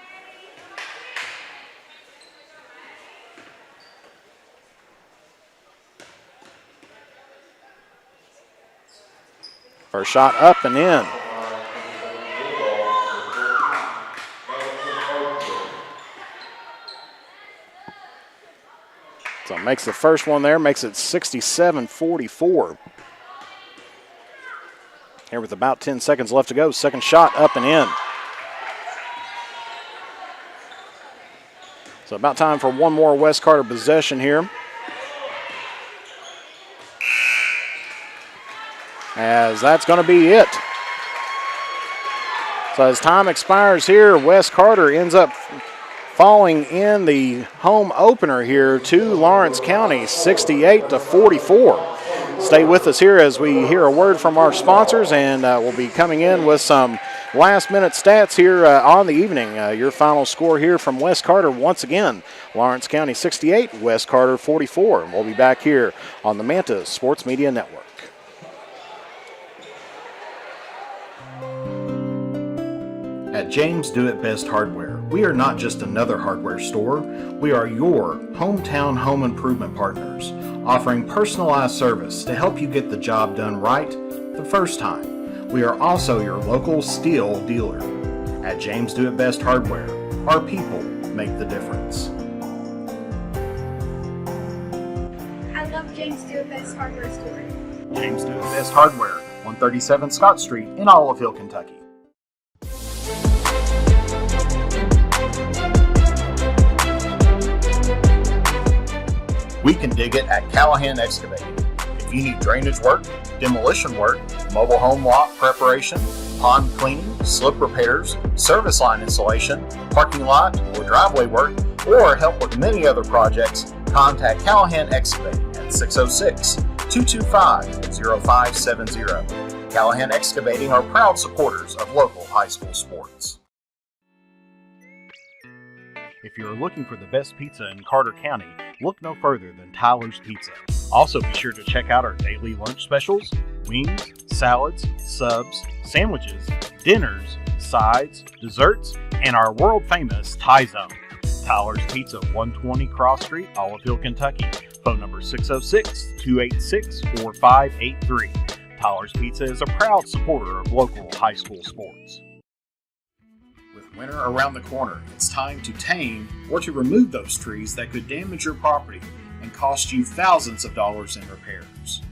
First shot up and in. So makes the first one there, makes it 67-44. Here with about 10 seconds left to go, second shot up and in. So about time for one more West Carter possession here. As that's going to be it. So as time expires here, West Carter ends up falling in the home opener here to Lawrence County, 68-44. Stay with us here as we hear a word from our sponsors, and we'll be coming in with some last-minute stats here on the evening. Your final score here from West Carter, once again, Lawrence County 68, West Carter 44. And we'll be back here on the Manta Sports Media Network. At James Do It Best Hardware, we are not just another hardware store, we are your hometown home improvement partners, offering personalized service to help you get the job done right the first time. We are also your local steel dealer. At James Do It Best Hardware, our people make the difference. I love James Do It Best Hardware store. James Do It Best Hardware, 137 Scott Street in Olive Hill, Kentucky. We can dig it at Callahan Excavating. If you need drainage work, demolition work, mobile home lot preparation, pond cleaning, slip repairs, service line installation, parking lot or driveway work, or help with many other projects, contact Callahan Excavating at 606-225-0570. Callahan Excavating are proud supporters of local high school sports. If you're looking for the best pizza in Carter County, look no further than Tyler's Pizza. Also be sure to check out our daily lunch specials, wings, salads, subs, sandwiches, dinners, sides, desserts, and our world famous Thai Zone. Tyler's Pizza, 120 Cross Street, Olive Hill, Kentucky. Phone number 606-286-4583. Tyler's Pizza is a proud supporter of local high school sports. With winter around the corner, it's time to tame or to remove those trees that could damage your property and cost you thousands of dollars in repairs.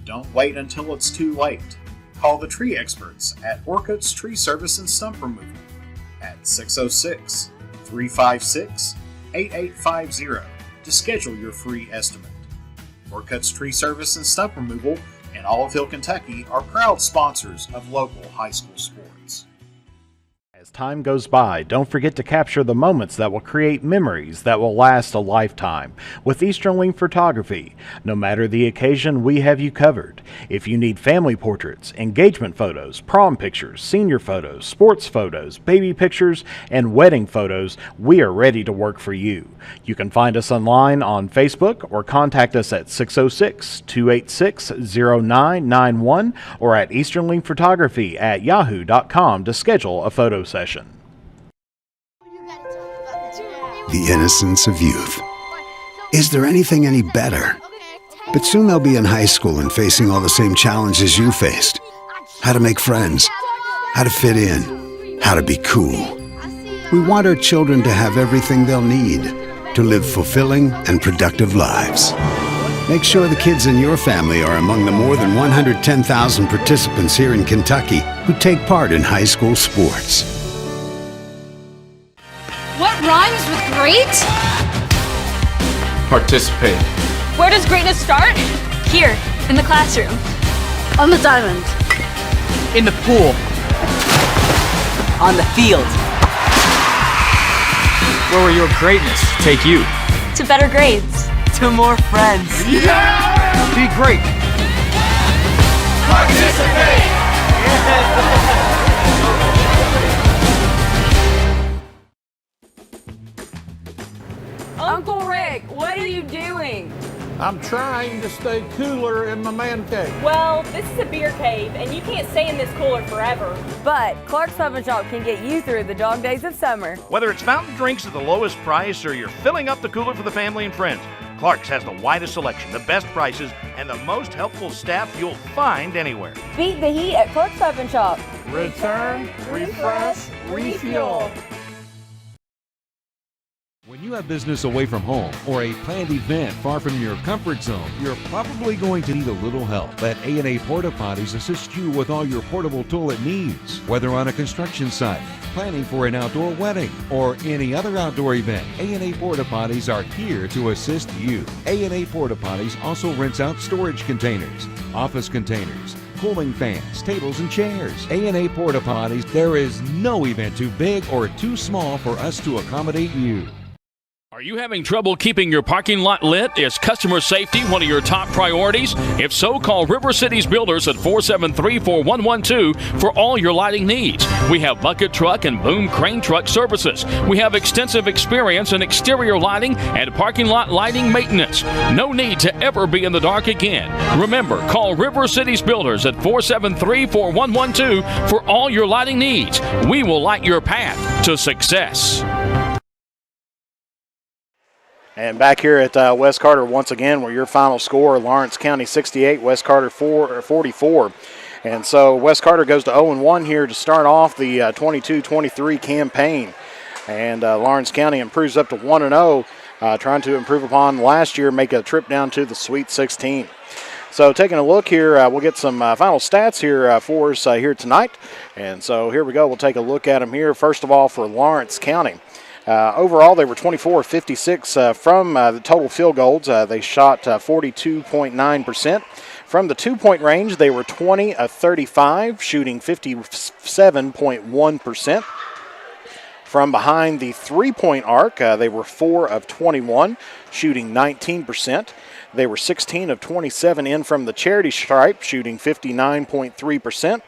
Don't wait until it's too late. Call the tree experts at Orcutt's Tree Service and Stump Removal at 606-356-8850 to schedule your free estimate. Orcutt's Tree Service and Stump Removal in Olive Hill, Kentucky are proud sponsors of local high school sports. As time goes by, don't forget to capture the moments that will create memories that will last a lifetime with Easterling Photography. No matter the occasion, we have you covered. If you need family portraits, engagement photos, prom pictures, senior photos, sports photos, baby pictures, and wedding photos, we are ready to work for you. You can find us online on Facebook or contact us at 606-286-0991 or at easterlingphotography@yahoo.com to schedule a photo session. The innocence of youth. Is there anything any better? But soon they'll be in high school and facing all the same challenges you faced. How to make friends, how to fit in, how to be cool. We want our children to have everything they'll need to live fulfilling and productive lives. Make sure the kids in your family are among the more than 110,000 participants here in Kentucky who take part in high school sports. What rhymes with great? Participate. Where does greatness start? Here, in the classroom. On the diamond. In the pool. On the field. Where will your greatness take you? To better grades. To more friends. Yeah! Be great. Participate! Uncle Rick, what are you doing? I'm trying to stay cooler in my man cave. Well, this is a beer cave, and you can't stay in this cooler forever. But Clark's Pub and Shop can get you through the dog days of summer. Whether it's fountain drinks at the lowest price or you're filling up the cooler for the family and friends, Clark's has the widest selection, the best prices, and the most helpful staff you'll find anywhere. Beat the heat at Clark's Pub and Shop. Return, refresh, refuel. When you have business away from home or a planned event far from your comfort zone, you're probably going to need a little help. Let A&A Porta Potties assist you with all your portable toilet needs. Whether on a construction site, planning for an outdoor wedding, or any other outdoor event, A&A Porta Potties are here to assist you. A&A Porta Potties also rents out storage containers, office containers, cooling fans, tables, and chairs. A&A Porta Potties, there is no event too big or too small for us to accommodate you. Are you having trouble keeping your parking lot lit? Is customer safety one of your top priorities? If so, call River Cities Builders at 473-4112 for all your lighting needs. We have bucket truck and boom crane truck services. We have extensive experience in exterior lighting and parking lot lighting maintenance. No need to ever be in the dark again. Remember, call River Cities Builders at 473-4112 for all your lighting needs. We will light your path to success. And back here at West Carter once again, where your final score, Lawrence County 68, West Carter 44. And so West Carter goes to 0-1 here to start off the 22-23 campaign. And Lawrence County improves up to 1-0, trying to improve upon last year, make a trip down to the Sweet 16. So taking a look here, we'll get some final stats here for us here tonight. And so here we go. We'll take a look at them here. First of all, for Lawrence County. Overall, they were 24-56 from the total field goals. They shot 42.9%. From the two-point range, they were 20 of 35, shooting 57.1%. From behind the three-point arc, they were 4 of 21, shooting 19%. They were 16 of 27 in from the charity stripe, shooting 59.3%.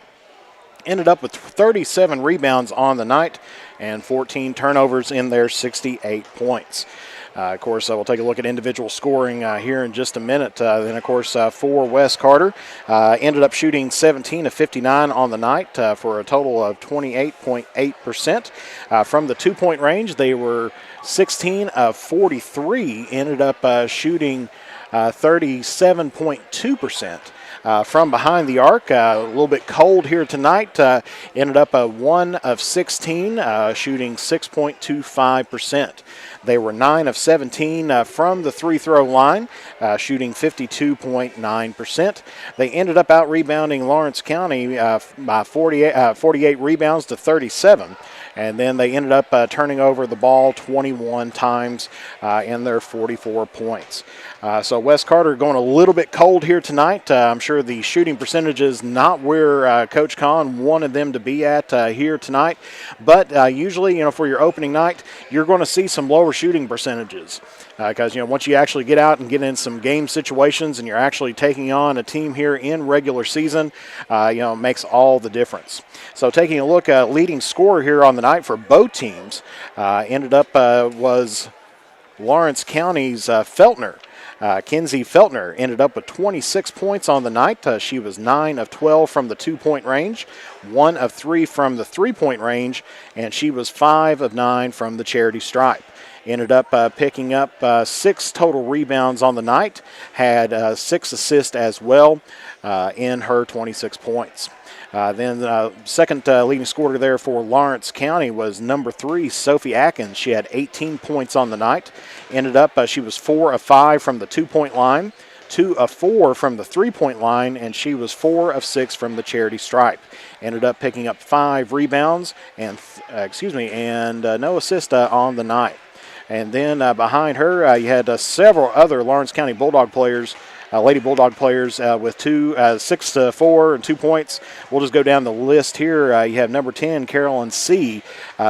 Ended up with 37 rebounds on the night and 14 turnovers in their 68 points. Of course, we'll take a look at individual scoring here in just a minute. Then, of course, for West Carter, ended up shooting 17 of 59 on the night for a total of 28.8%. From the two-point range, they were 16 of 43, ended up shooting 37.2%. From behind the arc, a little bit cold here tonight. Ended up 1 of 16, shooting 6.25%. They were 9 of 17 from the free-throw line, shooting 52.9%. They ended up out-rebounding Lawrence County by 48 rebounds to 37. And then they ended up turning over the ball 21 times in their 44 points. So West Carter going a little bit cold here tonight. I'm sure the shooting percentage is not where Coach Kahn wanted them to be at here tonight. But usually, for your opening night, you're going to see some lower shooting percentages. Because, once you actually get out and get in some game situations and you're actually taking on a team here in regular season, it makes all the difference. So taking a look at leading scorer here on the night for both teams, ended up was Lawrence County's Feltner. Kinsey Feltner ended up with 26 points on the night. She was 9 of 12 from the two-point range, 1 of 3 from the three-point range, and she was 5 of 9 from the charity stripe. Ended up picking up 6 total rebounds on the night, had 6 assists as well in her 26 points. Then second leading scorer there for Lawrence County was number 3, Sophie Atkins. She had 18 points on the night. Ended up, she was 4 of 5 from the two-point line, 2 of 4 from the three-point line, and she was 4 of 6 from the charity stripe. Ended up picking up 5 rebounds and no assist on the night. And then behind her, you had several other Lawrence County Bulldog players, Lady Bulldog players with 6 to 4 and 2 points. We'll just go down the list here. You have number 10, Carolyn C.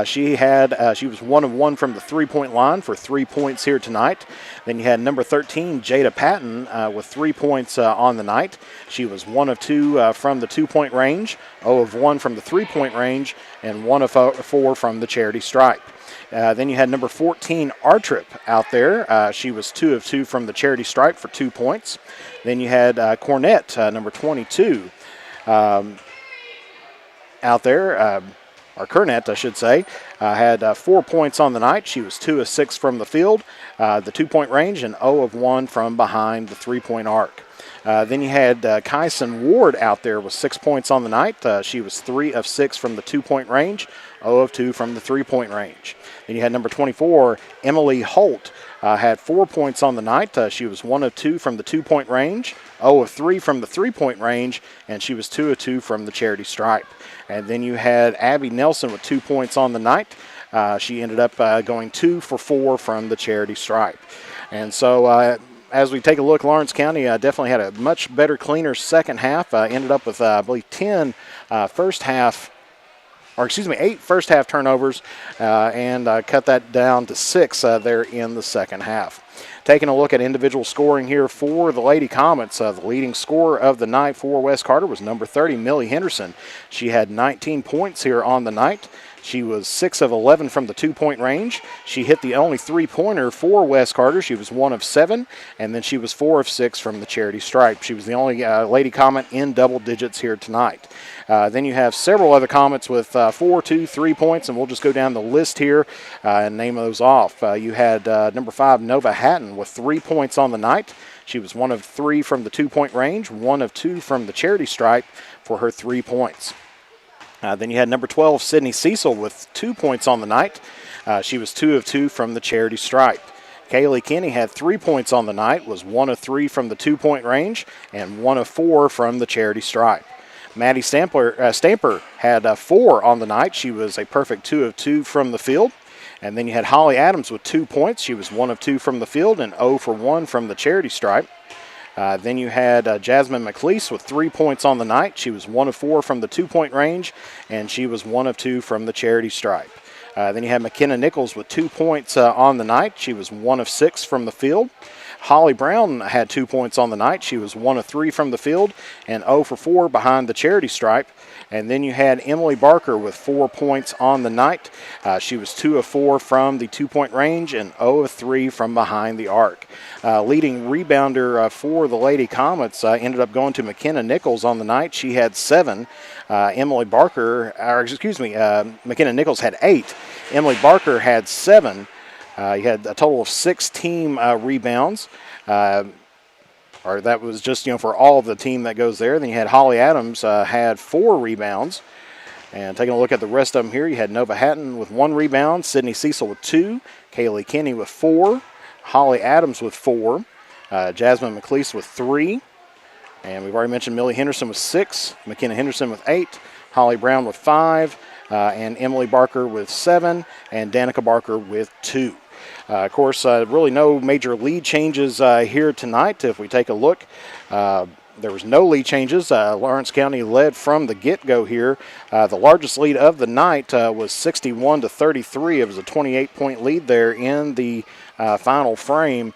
She was 1 of 1 from the three-point line for 3 points here tonight. Then you had number 13, Jada Patton, with 3 points on the night. She was 1 of 2 from the two-point range, 0 of 1 from the three-point range, and 1 of 4 from the charity stripe. Then you had number 14, Artrip, out there. She was 2 of 2 from the charity stripe for 2 points. Then you had Cornett, number 22, out there. Or Kernett, I should say, had 4 points on the night. She was 2 of 6 from the field, the 2-point range, and 0 of 1 from behind the 3-point arc. Then you had Kyson Ward out there with 6 points on the night. She was 3 of 6 from the 2-point range, 0 of 2 from the 3-point range. Then you had number 24, Emily Holt, had 4 points on the night. She was 1 of 2 from the 2-point range, 0 of 3 from the 3-point range, and she was 2 of 2 from the charity stripe. And then you had Abby Nelson with 2 points on the night. She ended up going 2 for 4 from the charity stripe. And so as we take a look, Lawrence County definitely had a much better, cleaner second half. Ended up with, I believe, 8 first half turnovers and cut that down to 6 there in the second half. Taking a look at individual scoring here for the Lady Comets, the leading scorer of the night for West Carter was number 30, Millie Henderson. She had 19 points here on the night. She was 6 of 11 from the 2-point range. She hit the only 3-pointer for West Carter. She was 1 of 7, and then she was 4 of 6 from the charity stripe. She was the only Lady Comet in double digits here tonight. Then you have several other Comets with 4, 2, 3 points, and we'll just go down the list here and name those off. You had number 5, Nova Hatton, with 3 points on the night. She was 1 of 3 from the 2-point range, 1 of 2 from the charity stripe for her 3 points. Then you had number 12, Sydney Cecil, with 2 points on the night. She was 2 of 2 from the charity stripe. Kaylee Kinney had 3 points on the night, was 1 of 3 from the 2-point range, and 1 of 4 from the charity stripe. Maddie Stamper had 4 on the night. She was a perfect 2 of 2 from the field. And then you had Holly Adams with 2 points. She was 1 of 2 from the field and 0 for 1 from the charity stripe. Then you had Jasmine McLeese with 3 points on the night. She was 1 of 4 from the 2-point range, and she was 1 of 2 from the charity stripe. Then you had McKenna Nichols with 2 points on the night. She was 1 of 6 from the field. Holly Brown had 2 points on the night. She was 1 of 3 from the field and 0 for 4 behind the charity stripe. And then you had Emily Barker with 4 points on the night. She was 2 of 4 from the 2-point range and 0 of 3 from behind the arc. Leading rebounder for the Lady Comets ended up going to McKenna Nichols on the night. She had 7. McKenna Nichols had 8. Emily Barker had 7. You had a total of 6 team rebounds. Or that was just, for all of the team that goes there. Then you had Holly Adams had 4 rebounds. And taking a look at the rest of them here, you had Nova Hatton with 1 rebound, Sydney Cecil with 2, Kaylee Kinney with 4, Holly Adams with 4, Jasmine McLeese with 3, and we've already mentioned Millie Henderson with 6, McKenna Henderson with 8, Holly Brown with 5, and Emily Barker with 7, and Danica Barker with 2. Of course, really no major lead changes here tonight. If we take a look, there was no lead changes. Lawrence County led from the get-go here. The largest lead of the night was 61-33. It was a 28-point lead there in the final frame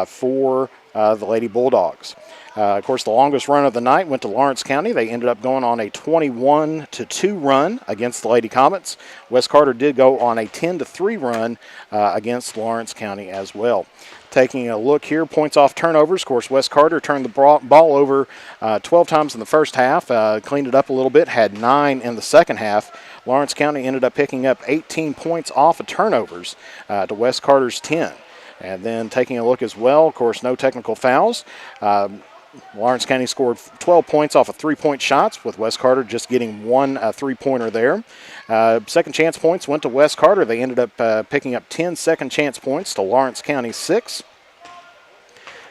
for the Lady Bulldogs. Of course, the longest run of the night went to Lawrence County. They ended up going on a 21-2 run against the Lady Comets. West Carter did go on a 10-3 run against Lawrence County as well. Taking a look here, points off turnovers. Of course, West Carter turned the ball over 12 times in the first half, cleaned it up a little bit, had 9 in the second half. Lawrence County ended up picking up 18 points off of turnovers to West Carter's 10. And then taking a look as well, of course, no technical fouls. Lawrence County scored 12 points off of 3-point shots, with West Carter just getting 1 3-pointer there. Second chance points went to West Carter. They ended up picking up 10 second chance points to Lawrence County 6.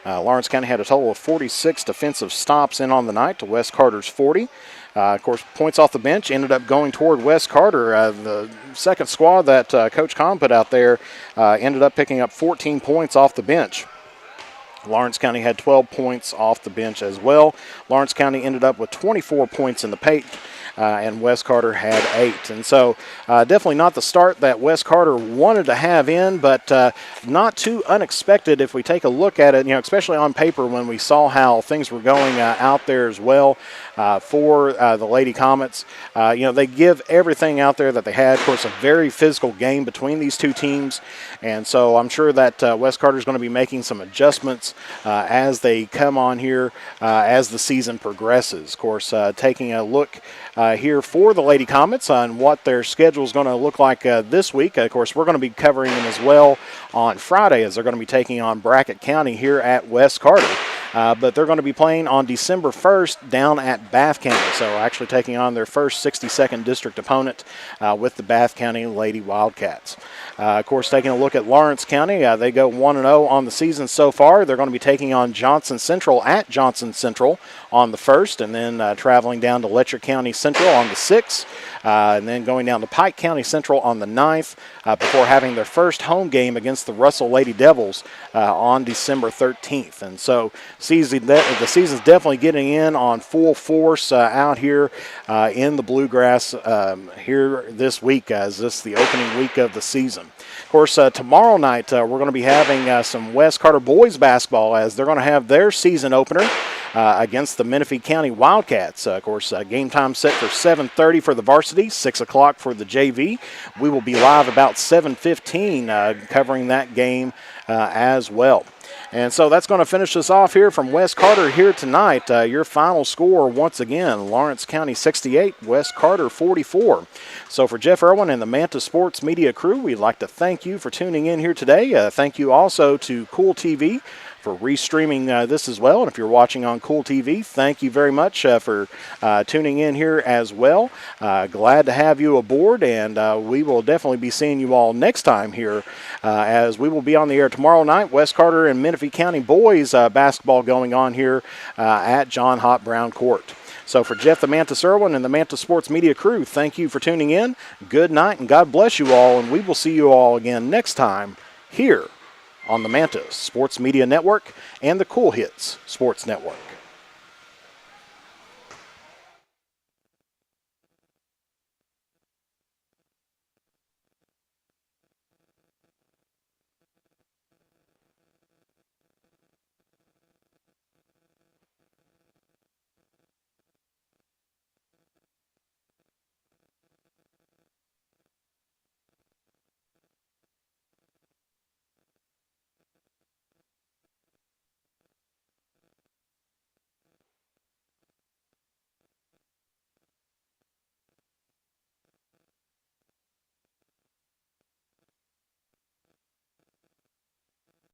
Lawrence County had a total of 46 defensive stops in on the night to West Carter's 40. Of course, points off the bench ended up going toward West Carter. The second squad that Coach Kahn put out there ended up picking up 14 points off the bench. Lawrence County had 12 points off the bench as well. Lawrence County ended up with 24 points in the paint. and West Carter had 8. And so definitely not the start that West Carter wanted to have in, but not too unexpected if we take a look at it, especially on paper when we saw how things were going out there as well for the Lady Comets. They give everything out there that they had. Of course, a very physical game between these two teams, and so I'm sure that West Carter is going to be making some adjustments as they come on here as the season progresses. Of course, taking a look here for the Lady Comets on what their schedule is going to look like this week. Of course, we're going to be covering them as well on Friday as they're going to be taking on Brackett County here at West Carter. But they're going to be playing on December 1st down at Bath County. So actually taking on their first 62nd district opponent with the Bath County Lady Wildcats. Of course, taking a look at Lawrence County, they go 1-0 on the season so far. They're going to be taking on Johnson Central at Johnson Central on the 1st, and then traveling down to Letcher County Central on the 6th, and then going down to Pike County Central on the 9th, before having their first home game against the Russell Lady Devils on December 13th. And so the season's definitely getting in on full force out here in the Bluegrass here this week, as this is the opening week of the season. Of course, tomorrow night we're going to be having some West Carter boys basketball as they're going to have their season opener against the Menifee County Wildcats. Of course, game time set for 7:30 for the varsity, 6 o'clock for the JV. We will be live about 7:15 covering that game as well. And so that's going to finish us off here from West Carter here tonight. Your final score, once again, Lawrence County 68, West Carter 44. So for Jeff Irwin and the Manta Sports Media crew, we'd like to thank you for tuning in here today. Thank you also to Cool TV for restreaming this as well. And if you're watching on Cool TV, thank you very much for tuning in here as well. Glad to have you aboard, and we will definitely be seeing you all next time here as we will be on the air tomorrow night. West Carter and Menifee County boys basketball going on here at John Hott Brown Court. So for Jeff the Manta Irwin and the Manta Sports Media crew, thank you for tuning in. Good night, and God bless you all, and we will see you all again next time here on the Manta Sports Media Network and the Cool Hits Sports Network.